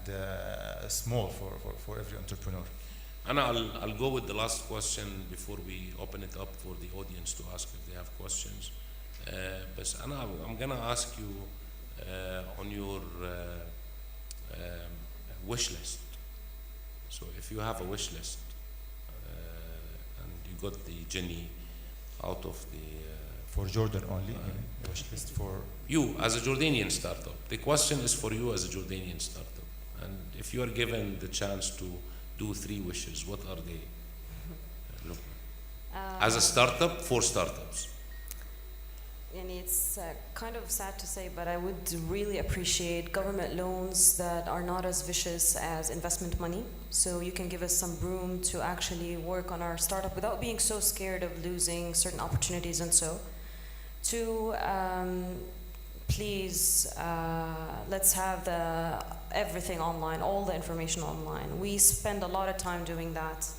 small for every entrepreneur. And I'll go with the last question before we open it up for the audience to ask if they have questions. But Anna, I'm gonna ask you on your wish list. So if you have a wish list and you got the genie out of the For Jordan only, wish list for you as a Jordanian startup. The question is for you as a Jordanian startup. And if you are given the chance to do 3 wishes, what are they? Look, as a startup, for startups. And it's kind of sad to say, but I would really appreciate government loans that are not as vicious as investment money. So you can give us some room to actually work on our startup without being so scared of losing certain opportunities and so. To please, let's have everything online, all the information online. We spend a lot of time doing that.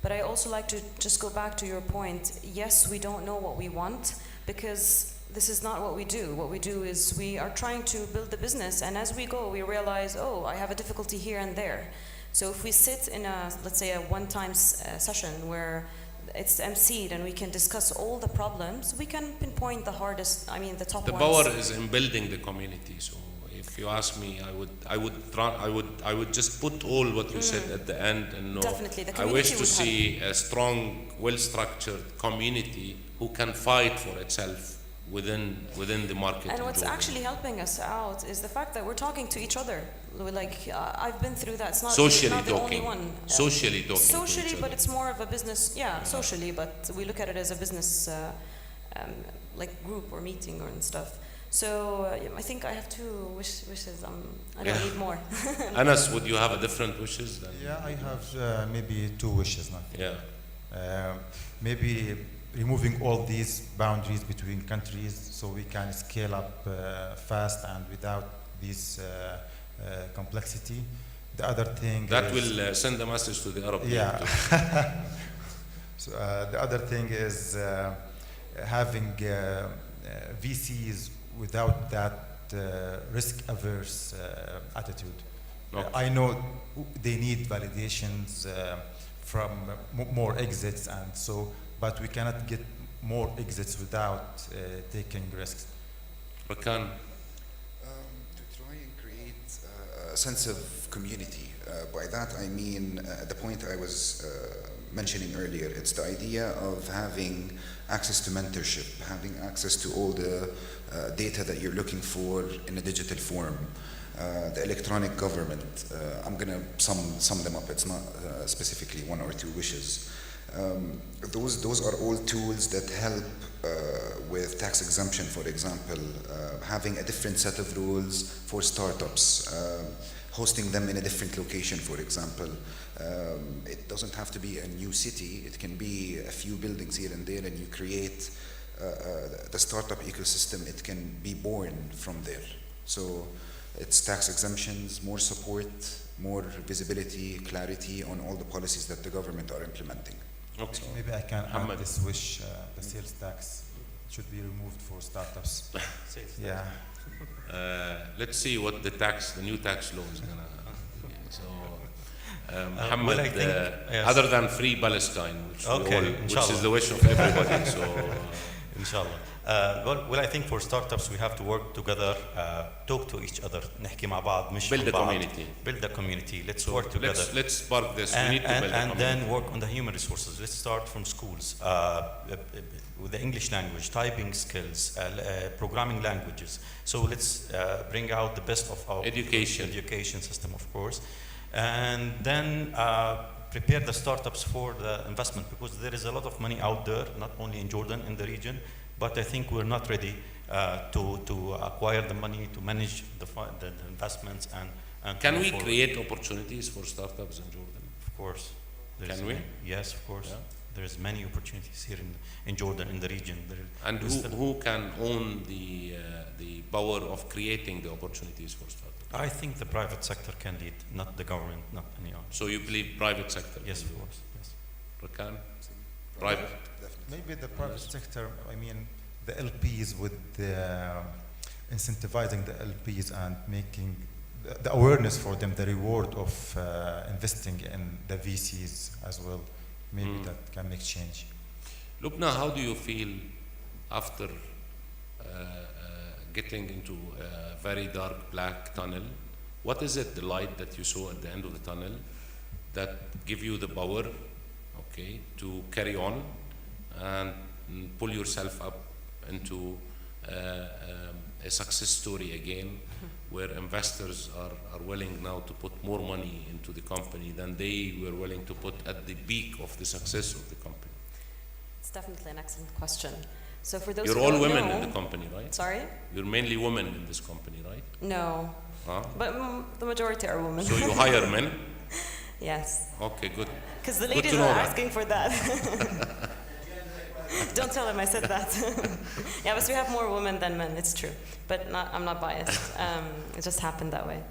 But I also like to just go back to your point. Yes, we don't know what we want, because this is not what we do. What we do is we are trying to build the business, and as we go, we realize, oh, I have a difficulty here and there. So if we sit in let's say a one-time session where it's emceed and we can discuss all the problems, we can pinpoint the top The ones. power is in building the community. So if you ask me, I would just put all what you said at the end, and know, Definitely, the I wish community to would see a strong, well-structured community who can fight for itself within the market. And in what's Jordan. actually helping us out is the fact that we're talking to each other. We're like, I've been through that. It's not, Socially not the talking. only one. Socially talking. to Socially, each but other. it's more of a business, socially, but we look at it as a business like group or meeting and stuff. So I think I have 2 wishes. I don't need more. Anas, would you have a different wishes? Yeah, I have maybe 2 wishes now. Yeah. Maybe removing all these boundaries between countries so we can scale up fast and without this complexity. The other thing That is, will send a message to the Arab League yeah. too. So, the other thing is having VCs without that risk-averse attitude. Okay. I know they need validations from more exits and so, but we cannot get more exits without taking risks. Rakan, To try and create a sense of community. By that I mean the point I was mentioning earlier. It's the idea of having access to mentorship, having access to all the data that you're looking for in a digital form. The electronic government, I'm going to sum them up. It's not specifically 1 or 2 wishes. Those are all tools that help with tax exemption, for example, having a different set of rules for startups, hosting them in a different location, for example. It doesn't have to be a new city. It can be a few buildings here and there, and you create the startup ecosystem. It can be born from there. So it's tax exemptions, more support, more visibility, clarity on all the policies that the government are implementing. okay. Maybe I can add Muhammad. this wish, the sales tax should be removed for startups. Yeah. Let's see what the new tax law is gonna. So, Muhammad, well, I think, yes. other than free Palestine, which inshallah. is the wish of everybody. So, Inshallah. Well, I think for startups we have to work together, talk to each other, نحكي مع بعض, مش build مع a بعض. community. Build a community. Let's So work together. let's spark this. We And, need to build a and community. then work on the human resources. Let's start from schools with the English language, typing skills, programming languages. So let's bring out the best of our education system, of course, and then prepare the startups for the investment, because there is a lot of money out there, not only in Jordan, in the region, but I think we're not ready to acquire the money to manage the investments and Can to we move create opportunities for startups in Jordan? Of course. Can we? Yes, of course. Yeah. There's many opportunities here in Jordan, in the region. And who can own the power of creating the opportunities for startups? I think the private sector can lead, not the government, not any other. So you believe private sector? Yes, of course. Yes. Rakan? Private. Definitely. Maybe the private sector, I mean, the LPs with incentivizing the LPs and making the awareness for them, the reward of investing in the VCs as well. Maybe that can make change. Lubna, how do you feel after getting into a very dark black tunnel? What is it, the light that you saw at the end of the tunnel, that give you the power, okay, to carry on and pull yourself up into a success story again, where investors are willing now to put more money into the company than they were willing to put at the peak of the success of the company? It's definitely an excellent question. So for those You're who all don't women know, in the company, right? Sorry? You're mainly women in this company, right? No, Huh? but the majority are women. So you hire men? Yes, Okay, good. because the Good ladies to know are that. asking for that. Don't tell them I said that. Yeah, but we have more women than men, it's true. But I'm not biased. It just happened that way.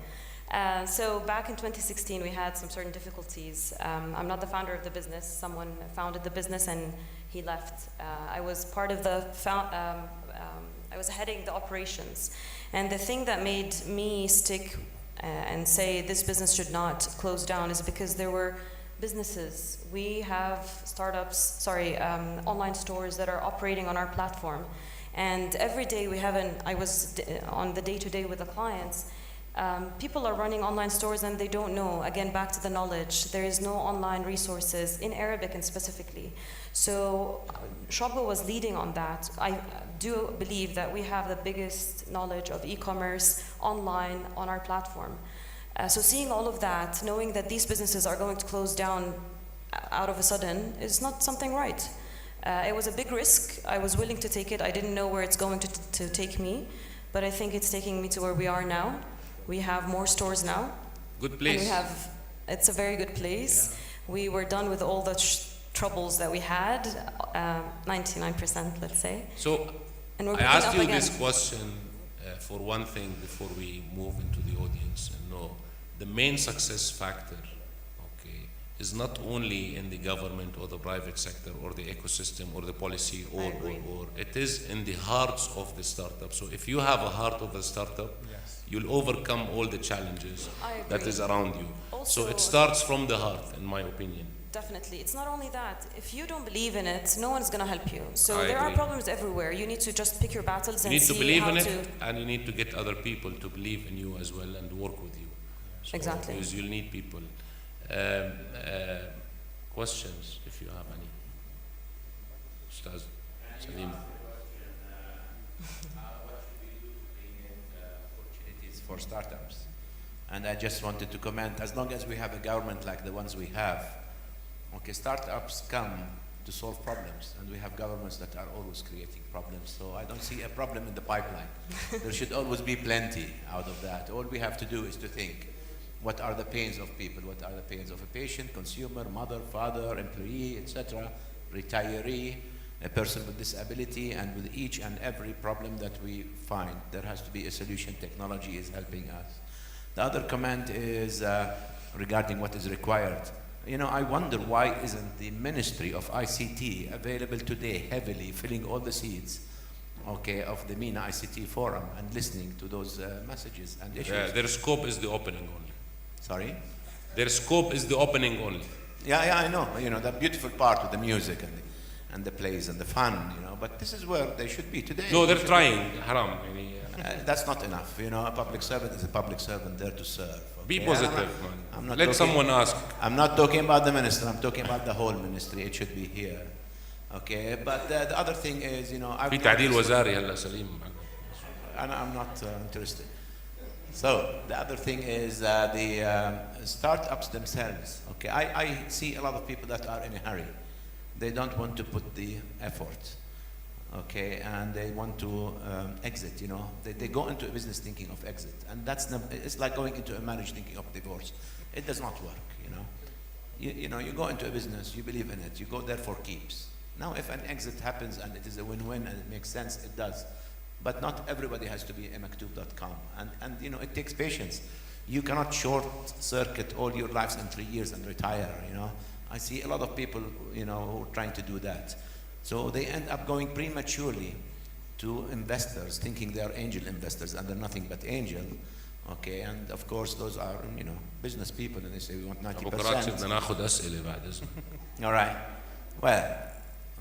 So back in 2016, we had some certain difficulties. I'm not the founder of the business. Someone founded the business and he left. I was part of the, I was heading the operations. And the thing that made me stick and say this business should not close down is because there were businesses. We have online stores that are operating on our platform. And every day I was on the day-to-day with the clients. People are running online stores and they don't know. Again, back to the knowledge. There is no online resources in Arabic and specifically. So Shopgo was leading on that. I do believe that we have the biggest knowledge of e-commerce online on our platform. So seeing all of that, knowing that these businesses are going to close down out of a sudden is not something right. It was a big risk. I was willing to take it. I didn't know where it's going to take me, but I think it's taking me to where we are now. We have more stores now. Good place. And it's a very good place. Yeah. We were done with all the troubles that we had, 99%, let's say. So and I asked you this question for one thing before we move into the audience. And no, the main success factor, okay, is not only in the government or the private sector or the ecosystem or the policy or it is in the hearts of the startup. So if you have a heart of a startup, yes, you'll overcome all the challenges that is around you. Also, so it starts from the heart, in my opinion. Definitely. It's not only that. If you don't believe in it, no one's going to help you. So I there agree. are problems everywhere. You need to just pick your battles and see how to... You need to believe in it, and you need to get other people to believe in you as well and work with you. So exactly. Because you'll need people. Questions, if you have any. Ustaz Salim. Opportunities for startups. And I just wanted to comment, as long as we have a government like the ones we have, okay, startups come to solve problems, and we have governments that are always creating problems, so I don't see a problem in the pipeline. There should always be plenty out of that. All we have to do is to think, what are the pains of people? What are the pains of a patient, consumer, mother, father, employee, etc., retiree, a person with disability, and with each and every problem that we find, there has to be a solution. Technology is helping us. The other comment is regarding what is required. You know, I wonder why isn't the Ministry of ICT available today heavily, filling all the seats, okay, of the MENA ICT forum and listening to those messages and issues. Their scope is the opening only. Sorry? Their scope is the opening only. Yeah, I know. You know, the beautiful part with the music and the plays and the fun, you know, but this is where they should be today. No, they're trying. Haram. That's not enough. You know, a public servant is a public servant there to serve. Okay? Be positive, man. Let someone ask. I'm not talking about the minister. I'm talking about the whole ministry. It should be here. Okay, but the other thing is, you know, في تعديل وزاري هلا سليم. I'm not interested. So the other thing is the startups themselves. Okay, I see a lot of people that are in a hurry. They don't want to put the effort. Okay, and they want to exit. You know, they go into a business thinking of exit, and it's like going into a marriage thinking of divorce. It does not work. You know, you know, you go into a business, you believe in it, you go there for keeps. Now, if an exit happens and it is a win-win and it makes sense, it does. But not everybody has to be a maktub.com. And you know, it takes patience. You cannot short circuit all your lives in 3 years and retire, you know. I see a lot of people, you know, who are trying to do that. So they end up going prematurely to investors, thinking they are angel investors, and they're nothing but angel. Okay, and of course, those are, you know, business people, and they say we want 90%. All right. Well,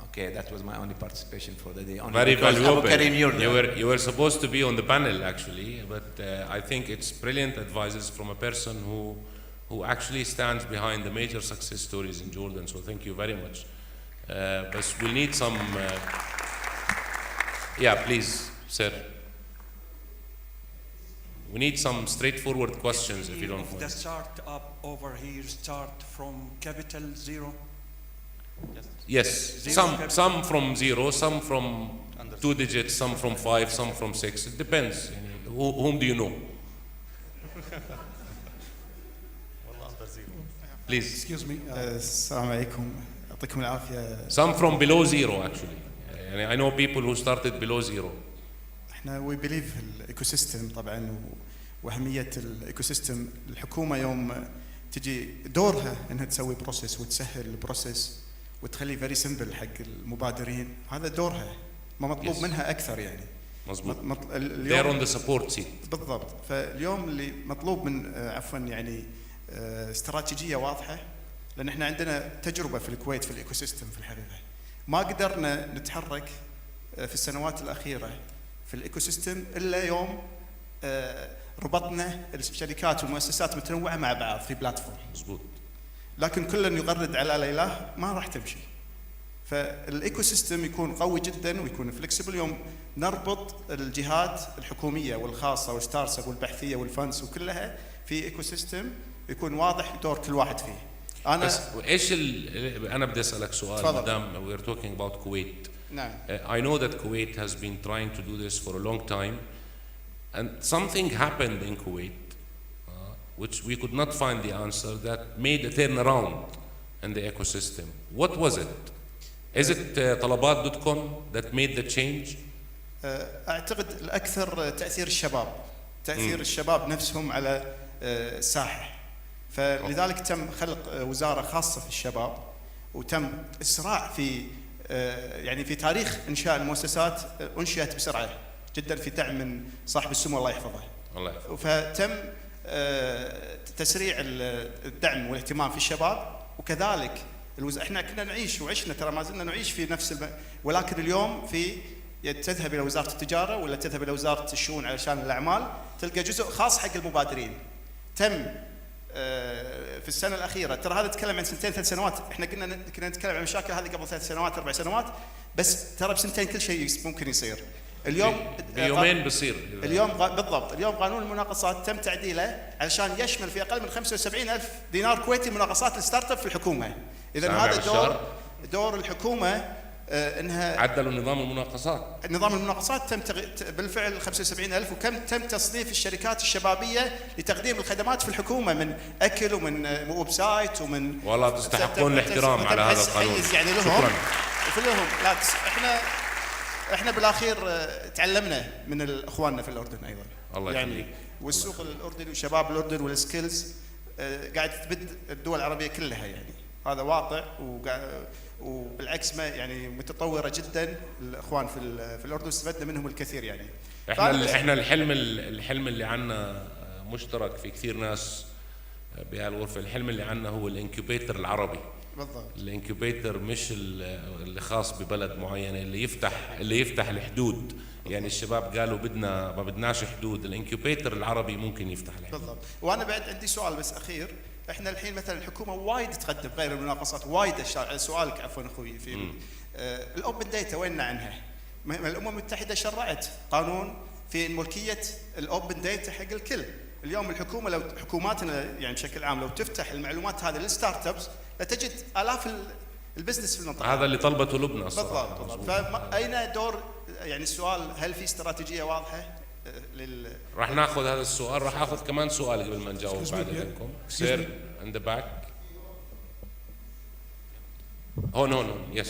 okay, that was my only participation for the day. Very valuable. You were supposed to be on the panel, actually, but I think it's brilliant advices from a person who actually stands behind the major success stories in Jordan. So thank you very much. But we'll need some. Yeah, please, sir. We need some straightforward questions if you don't The mind. startup over here start from capital zero. Yes, Zero some from 0, some from Understood. 2 digits, some from 5, some from 6. It depends. Whom do you know? Please. Excuse me. السلام عليكم يعطيكم العافية. Some from below 0 actually. I know people who started below 0. احنا وي بليف الايكو سيستم طبعا واهمية الايكو سيستم. الحكومة يوم تجي دورها انها تسوي بروسيس وتسهل البروسيس وتخلي فيري سمبل حق المبادرين، هذا دورها، ما مطلوب Yes. منها اكثر يعني. مظبوط. They're اليوم on the support seat. بالضبط. فاليوم اللي مطلوب من عفوا يعني استراتيجية واضحة، لان احنا عندنا تجربة في الكويت في الايكو سيستم في الحقيقة. ما قدرنا نتحرك في السنوات الأخيرة في الايكو سيستم الا يوم ربطنا الشركات والمؤسسات متنوعة مع بعض في بلاتفورم. مظبوط. لكن كل يغرد على ليلاه ما راح تمشي. فالايكو سيستم يكون قوي جدا ويكون فلكسبل يوم نربط الجهات الحكوميه والخاصه والستارت اب والبحثيه والفندس وكلها في ايكو سيستم يكون واضح دور كل واحد فيه. انا بس ايش انا بدي اسالك سؤال تفضل. مدام we're talking about Kuwait. نعم. I know that Kuwait has been trying to do this for a long time, and something happened in Kuwait, which we could not find the answer, that made a turnaround in the ecosystem. What was it? Is it talabat.com that made the change? اعتقد الاكثر تاثير الشباب، تاثير الشباب نفسهم على الساحه. فلذلك تم خلق وزاره خاصه في الشباب، وتم اسراع في يعني في تاريخ انشاء المؤسسات انشئت بسرعه جدا في دعم من صاحب السمو الله يحفظه. الله يحفظه. فتم تسريع الدعم والاهتمام في الشباب، وكذلك احنا كنا نعيش وعشنا ترى ما زلنا نعيش في نفس ولكن اليوم في تذهب الى وزاره التجاره ولا تذهب الى وزاره الشؤون علشان الاعمال تلقى جزء خاص حق المبادرين. تم في السنه الاخيره، ترى هذا نتكلم عن 2-3 سنوات، احنا كنا نتكلم عن المشاكل هذه قبل 3 سنوات 4 سنوات، بس ترى ب2 كل شيء ممكن يصير. اليوم بيومين بصير. اليوم بالضبط، اليوم قانون المناقصات تم تعديله علشان يشمل في اقل من 75,000 دينار كويتي مناقصات الستارت اب في الحكومه. اذا هذا دور الحكومه انها عدلوا نظام المناقصات. نظام المناقصات تم بالفعل 75,000، وكم تم تصنيف الشركات الشبابيه لتقديم الخدمات في الحكومه من اكل ومن ويب سايت ومن والله تستحقون الاحترام على هذا القانون. يعني لهم شكرا. لهم لا احنا بالاخير تعلمنا من اخواننا في الاردن ايضا. الله يعني يخليك. والسوق الاردني وشباب الاردن والسكيلز قاعد تبد الدول العربيه كلها، يعني هذا واقع، وبالعكس ما يعني متطوره جدا الاخوان في الاردن، استفدنا منهم الكثير يعني. احنا الحلم اللي عندنا مشترك في كثير ناس بهالغرفه. الحلم اللي عندنا هو الانكوبيتر العربي. بالضبط. الانكوبيتر مش اللي خاص ببلد معينه، اللي يفتح الحدود. يعني الشباب قالوا ما بدناش حدود، الانكوبيتر العربي ممكن يفتح الحدود. بالضبط. وانا بعد عندي سؤال بس اخير. احنا الحين مثلا الحكومه وايد تقدم غير المناقصات وايد سؤالك عفوا اخوي في الاوبن داتا وين عنها؟ الامم المتحده شرعت قانون في ملكيه الاوبن داتا حق الكل. اليوم الحكومه لو حكوماتنا يعني بشكل عام لو تفتح المعلومات هذه للستارت ابس لتجد الاف البزنس في المنطقه. هذا اللي طلبته لبنى الصراحه. بالضبط. فاين دور يعني السؤال، هل في استراتيجيه واضحه راح ناخذ هذا السؤال، راح اخذ كمان سؤال قبل ما نجاوب بعد اذنكم. سير in the back. هون yes.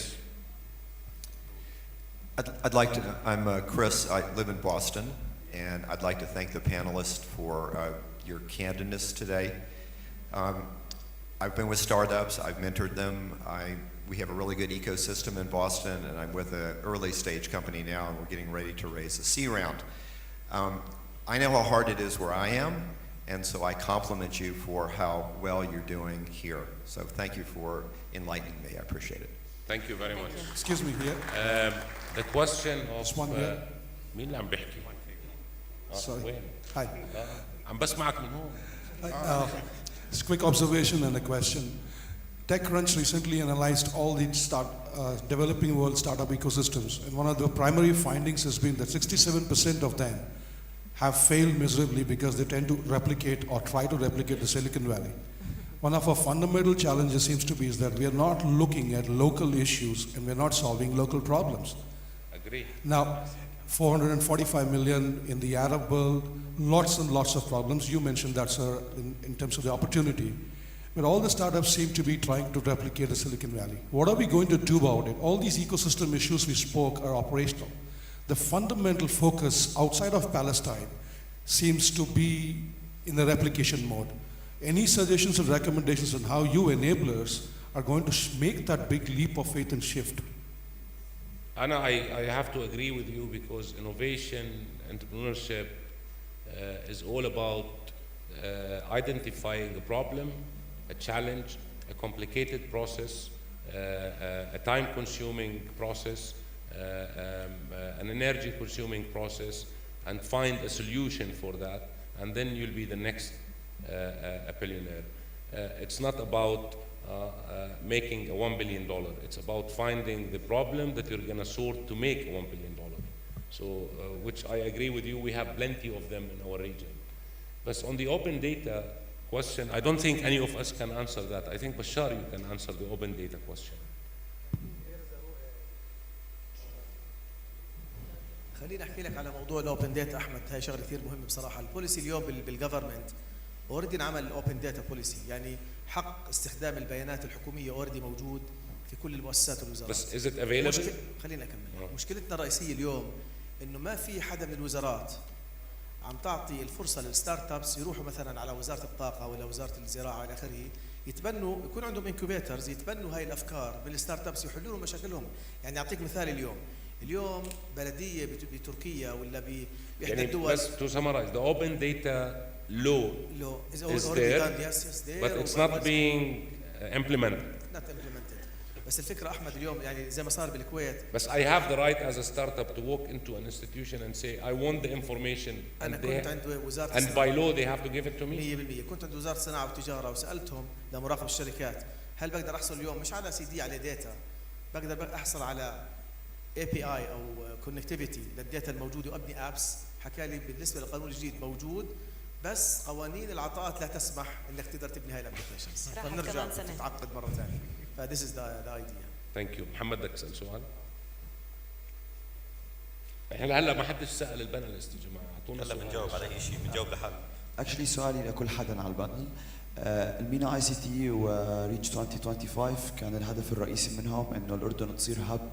I'd like to, I'm Chris, I live in Boston, and I'd like to thank the panelists for your candidness today. I've been with startups, I've mentored them, we have a really good ecosystem in Boston, and I'm with an early stage company now, and we're getting ready to raise a C round. I know how hard it is where I am, and so I compliment you for how well you're doing here. So thank you for enlightening me, I appreciate it. Thank you very much. Excuse me here. The question of مين اللي عم بيحكي؟ Sorry. Hi. عم بسمعك من هون. Just a quick observation and a question. TechCrunch recently analyzed all the developing world startup ecosystems, and one of the primary findings has been that 67% of them have failed miserably because they tend to replicate or try to replicate the Silicon Valley. One of our fundamental challenges seems to be is that we are not looking at local issues and we're not solving local problems. Agree. Now, 445 million in the Arab world, lots and lots of problems. You mentioned that, sir, in terms of the opportunity. But all the startups seem to be trying to replicate the Silicon Valley. What are we going to do about it? All these ecosystem issues we spoke are operational. The fundamental focus outside of Palestine seems to be in the replication mode. Any suggestions or recommendations on how you enablers are going to make that big leap of faith and shift? Anna, I have to agree with you because innovation, entrepreneurship is all about identifying a problem, a challenge, a complicated process, a time-consuming process, an energy-consuming process, and find a solution for that, and then you'll be the next a billionaire. It's not about making a $1 billion. It's about finding the problem that you're going to sort to make $1 billion. So, which I agree with you, we have plenty of them in our region. But on the open data question, I don't think any of us can answer that. I think Bashar, you can answer the open data question. خليني احكي لك على موضوع الاوبن داتا احمد. هاي شغله كثير مهمه بصراحه. البوليسي اليوم بالجفرمنت اوريدي انعمل الاوبن داتا بوليسي، يعني حق استخدام البيانات الحكوميه اوريدي موجود في كل المؤسسات والوزارات. بس is it available؟ خليني اكمل. مشكلتنا الرئيسيه اليوم انه ما في حدا من الوزارات عم تعطي الفرصه للستارت ابس يروحوا مثلا على وزاره الطاقه ولا وزاره الزراعه الى اخره، يتبنوا، يكون عندهم انكوبيترز يتبنوا هاي الافكار بالستارت ابس يحلوا لهم مشاكلهم. يعني اعطيك مثال، اليوم بلديه بتركيا ولا باحدى الدول. بس to summarize, the open data law is there, but it's not being implemented. Not implemented. بس الفكره احمد اليوم يعني زي ما صار بالكويت. بس I have the right as a startup to walk into an institution and say I want the information أنا كنت عند وزارة and by law they have to give it to me. 100%. كنت عند وزارة الصناعة والتجارة وسألتهم لمراقب الشركات هل بقدر أحصل اليوم مش على CD على داتا، بقدر أحصل على API أو connectivity للداتا الموجودة وأبني apps. حكى لي بالنسبة للقانون الجديد موجود، بس قوانين العطاءات لا تسمح انك تقدر تبني هاي الابلكيشنز، فنرجع تتعقد مره ثانيه. فذيس از ذا ايديا. ثانك يو. محمد بدك تسال سؤال؟ احنا هلا ما حدش سال البانلست يا جماعه، اعطونا هلا بنجاوب على اي شيء، بنجاوب لحالنا. اكشلي سؤالي لكل حدا على البانل. المينا اي سي تي وريتش 2025 كان الهدف الرئيسي منهم انه الاردن تصير هب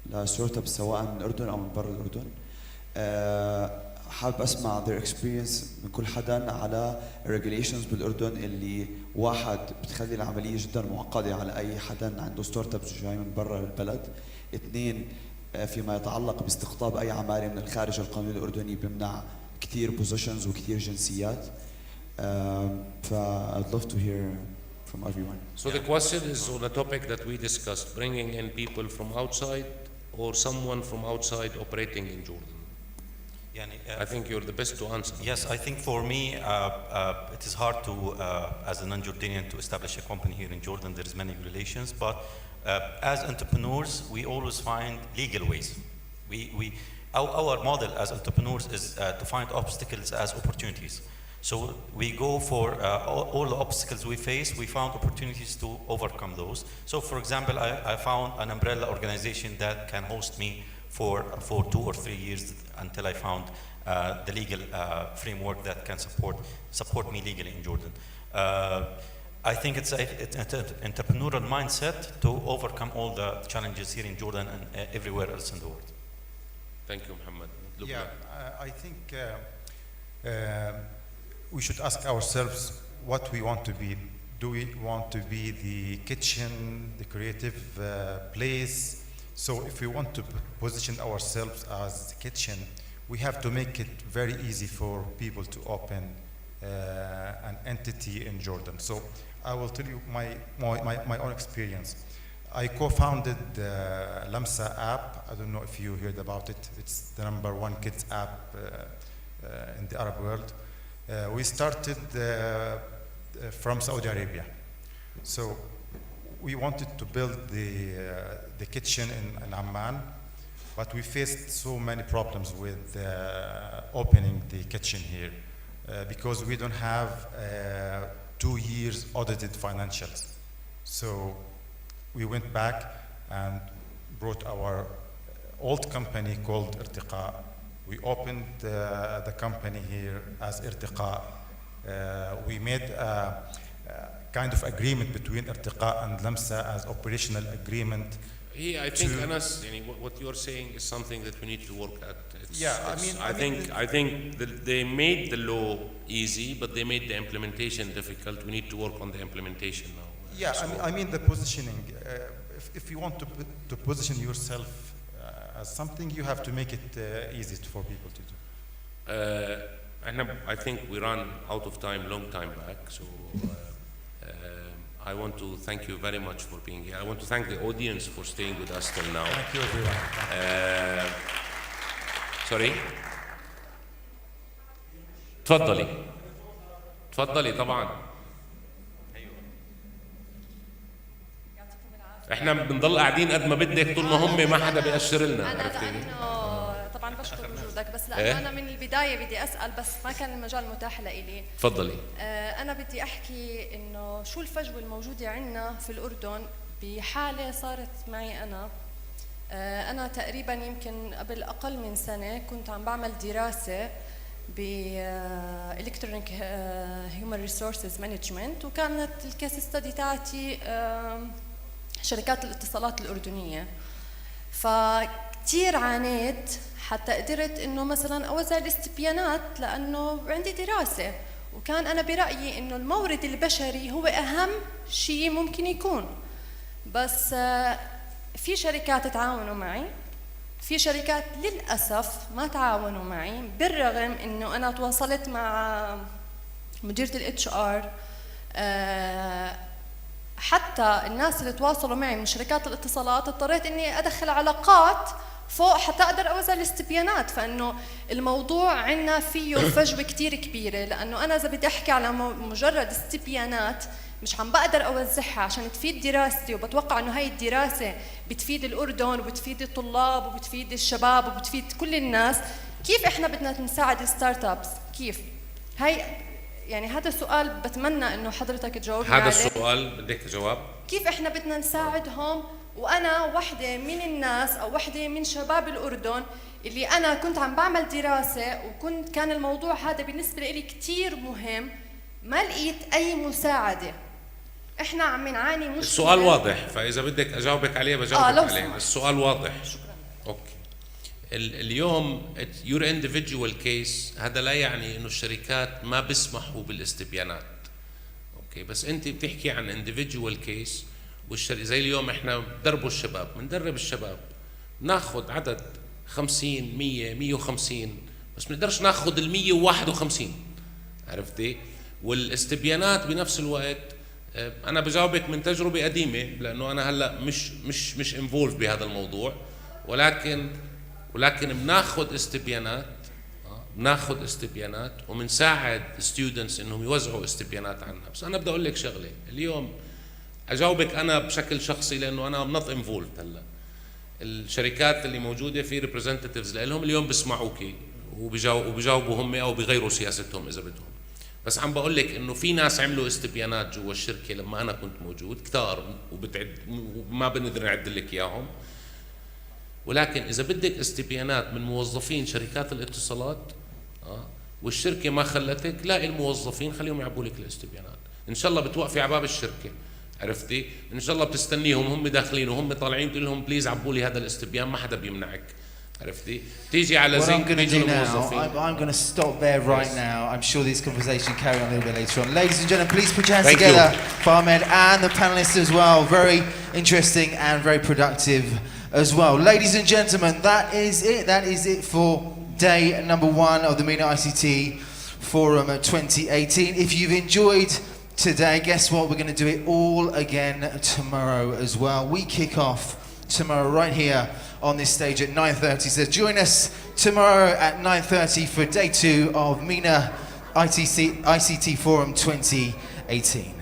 لستارت اب سواء من الاردن او من برا الاردن. حابب اسمع their experience من كل حدا على regulations بالاردن اللي واحد بتخلي العمليه جدا معقده على اي حدا عنده ستارت ابس جاي من برا البلد. اثنين، فيما يتعلق باستقطاب اي عماله من الخارج القانون الاردني بمنع كثير بوزيشنز وكثير جنسيات. I'd love to hear from everyone. So the question is on a topic that we discussed, bringing in people from outside or someone from outside operating in Jordan. I think you're the best to answer. Yes, I think for me, it is hard to, as a non-Jordanian, to establish a company here in Jordan. There is many regulations, but as entrepreneurs, we always find legal ways. Our model as entrepreneurs is to find obstacles as opportunities. So we go for all the obstacles we face, we found opportunities to overcome those. So for example, I found an umbrella organization that can host me for 2 or 3 years until I found the legal framework that can support me legally in Jordan. I think it's an entrepreneurial mindset to overcome all the challenges here in Jordan and everywhere else in the world. Thank you, Mohammed. I think we should ask ourselves what we want to be. Do we want to be the kitchen, the creative place? So if we want to position ourselves as the kitchen, we have to make it very easy for people to open an entity in Jordan. So I will tell you my own experience. I co-founded the Lamsa app. I don't know if you heard about it. It's the #1 kids app in the Arab world. We started from Saudi Arabia. So we wanted to build the kitchen in Amman. but we faced so many problems with opening the kitchen here because we don't have 2 years audited financials. So we went back and brought our old company called Irtiqa. We opened the company here as Irtiqa. We made a kind of agreement between Irtiqa and Lamsa as operational agreement. I think Anas, what you're saying is something that we need to work at. I think that they made the law easy, but they made the implementation difficult. We need to work on the implementation now. Yeah, I mean the positioning. If you want to position yourself as something, you have to make it easy for people to do. I think we ran out of time long time back, so I want to thank you very much for being here. I want to thank the audience for staying with us till now. Thank you, everyone. Sorry. تفضلي طبعا. احنا بنضل قاعدين قد ما بدك طول ما هم ما حدا بيأشر لنا. انا لانه طبعا بشكر وجودك، بس لانه انا من البدايه بدي اسال، بس ما كان المجال متاح لإلي. تفضلي. انا بدي احكي انه شو الفجوه الموجوده عندنا في الاردن بحاله صارت معي انا. انا تقريبا يمكن قبل اقل من سنه كنت عم بعمل دراسه ب Electronic Human Resources Management، وكانت الكيس ستدي تاعتي شركات الاتصالات الأردنية. فكتير عانيت حتى قدرت إنه مثلاً أوزع الاستبيانات لأنه عندي دراسة، وكان أنا برأيي إنه المورد البشري هو أهم شيء ممكن يكون. بس في شركات تعاونوا معي، في شركات للأسف ما تعاونوا معي، بالرغم إنه أنا تواصلت مع مديرة الHR. حتى الناس اللي تواصلوا معي من شركات الاتصالات اضطريت اني ادخل علاقات فوق حتى اقدر اوزع الاستبيانات. فانه الموضوع عندنا فيه فجوه كثير كبيره، لانه انا اذا بدي احكي على مجرد استبيانات مش عم بقدر اوزعها عشان تفيد دراستي، وبتوقع انه هاي الدراسه بتفيد الاردن وبتفيد الطلاب وبتفيد الشباب وبتفيد كل الناس. كيف احنا بدنا نساعد الستارت ابس؟ كيف؟ هاي يعني هذا السؤال بتمنى انه حضرتك تجاوبني عليه. هذا السؤال بدك جواب؟ كيف احنا بدنا نساعدهم؟ وانا وحده من الناس او وحده من شباب الاردن اللي انا كنت عم بعمل دراسه، كان الموضوع هذا بالنسبه لي كثير مهم، ما لقيت اي مساعده. احنا عم نعاني مشكله. السؤال واضح، فاذا بدك اجاوبك عليه بجاوبك عليه. السؤال واضح. شكرا. اوكي. اليوم your individual case هذا لا يعني انه الشركات ما بيسمحوا بالاستبيانات. اوكي، بس انت بتحكي عن individual case، زي اليوم احنا بندرب الشباب ناخذ عدد 50 100 150، بس ما نقدرش ناخذ ال 151. عرفتي؟ والاستبيانات بنفس الوقت انا بجاوبك من تجربه قديمه، لانه انا هلا مش انفولف بهذا الموضوع، ولكن بناخذ استبيانات وبنساعد ستودنتس انهم يوزعوا استبيانات عنا. بس انا بدي اقول لك شغله اليوم، اجاوبك انا بشكل شخصي لانه انا نوت انفولد. هلا الشركات اللي موجوده في ريبريزنتيفز لهم اليوم بيسمعوكي وبيجاوبوا هم او بيغيروا سياستهم اذا بدهم. بس عم بقول لك انه في ناس عملوا استبيانات جوا الشركه لما انا كنت موجود كثار، وما بنقدر نعد لك اياهم. ولكن اذا بدك استبيانات من موظفين شركات الاتصالات والشركه ما خلتك، لا الموظفين خليهم يعبوا لك الاستبيانات. ان شاء الله بتوقفي على باب الشركه، عرفتي؟ ان شاء الله بتستنيهم هم داخلين وهم طالعين تقول لهم بليز عبوا لي هذا الاستبيان، ما حدا بيمنعك. عرفتي؟ تيجي على زين بيجوا الموظفين. I'm going to stop there right now. I'm sure this conversation will carry on a little bit later on. Ladies and gentlemen, please put your hands together for Ahmed and the panelists as well. Very interesting and very productive as well. Ladies and gentlemen, that is it. That is it for day number 1 of the MENA ICT Forum 2018. If you've enjoyed today, guess what? We're going to do it all again tomorrow as well. We kick off tomorrow right here on this stage at 9:30. So join us tomorrow at 9:30 for day 2 of MENA ICT Forum 2018.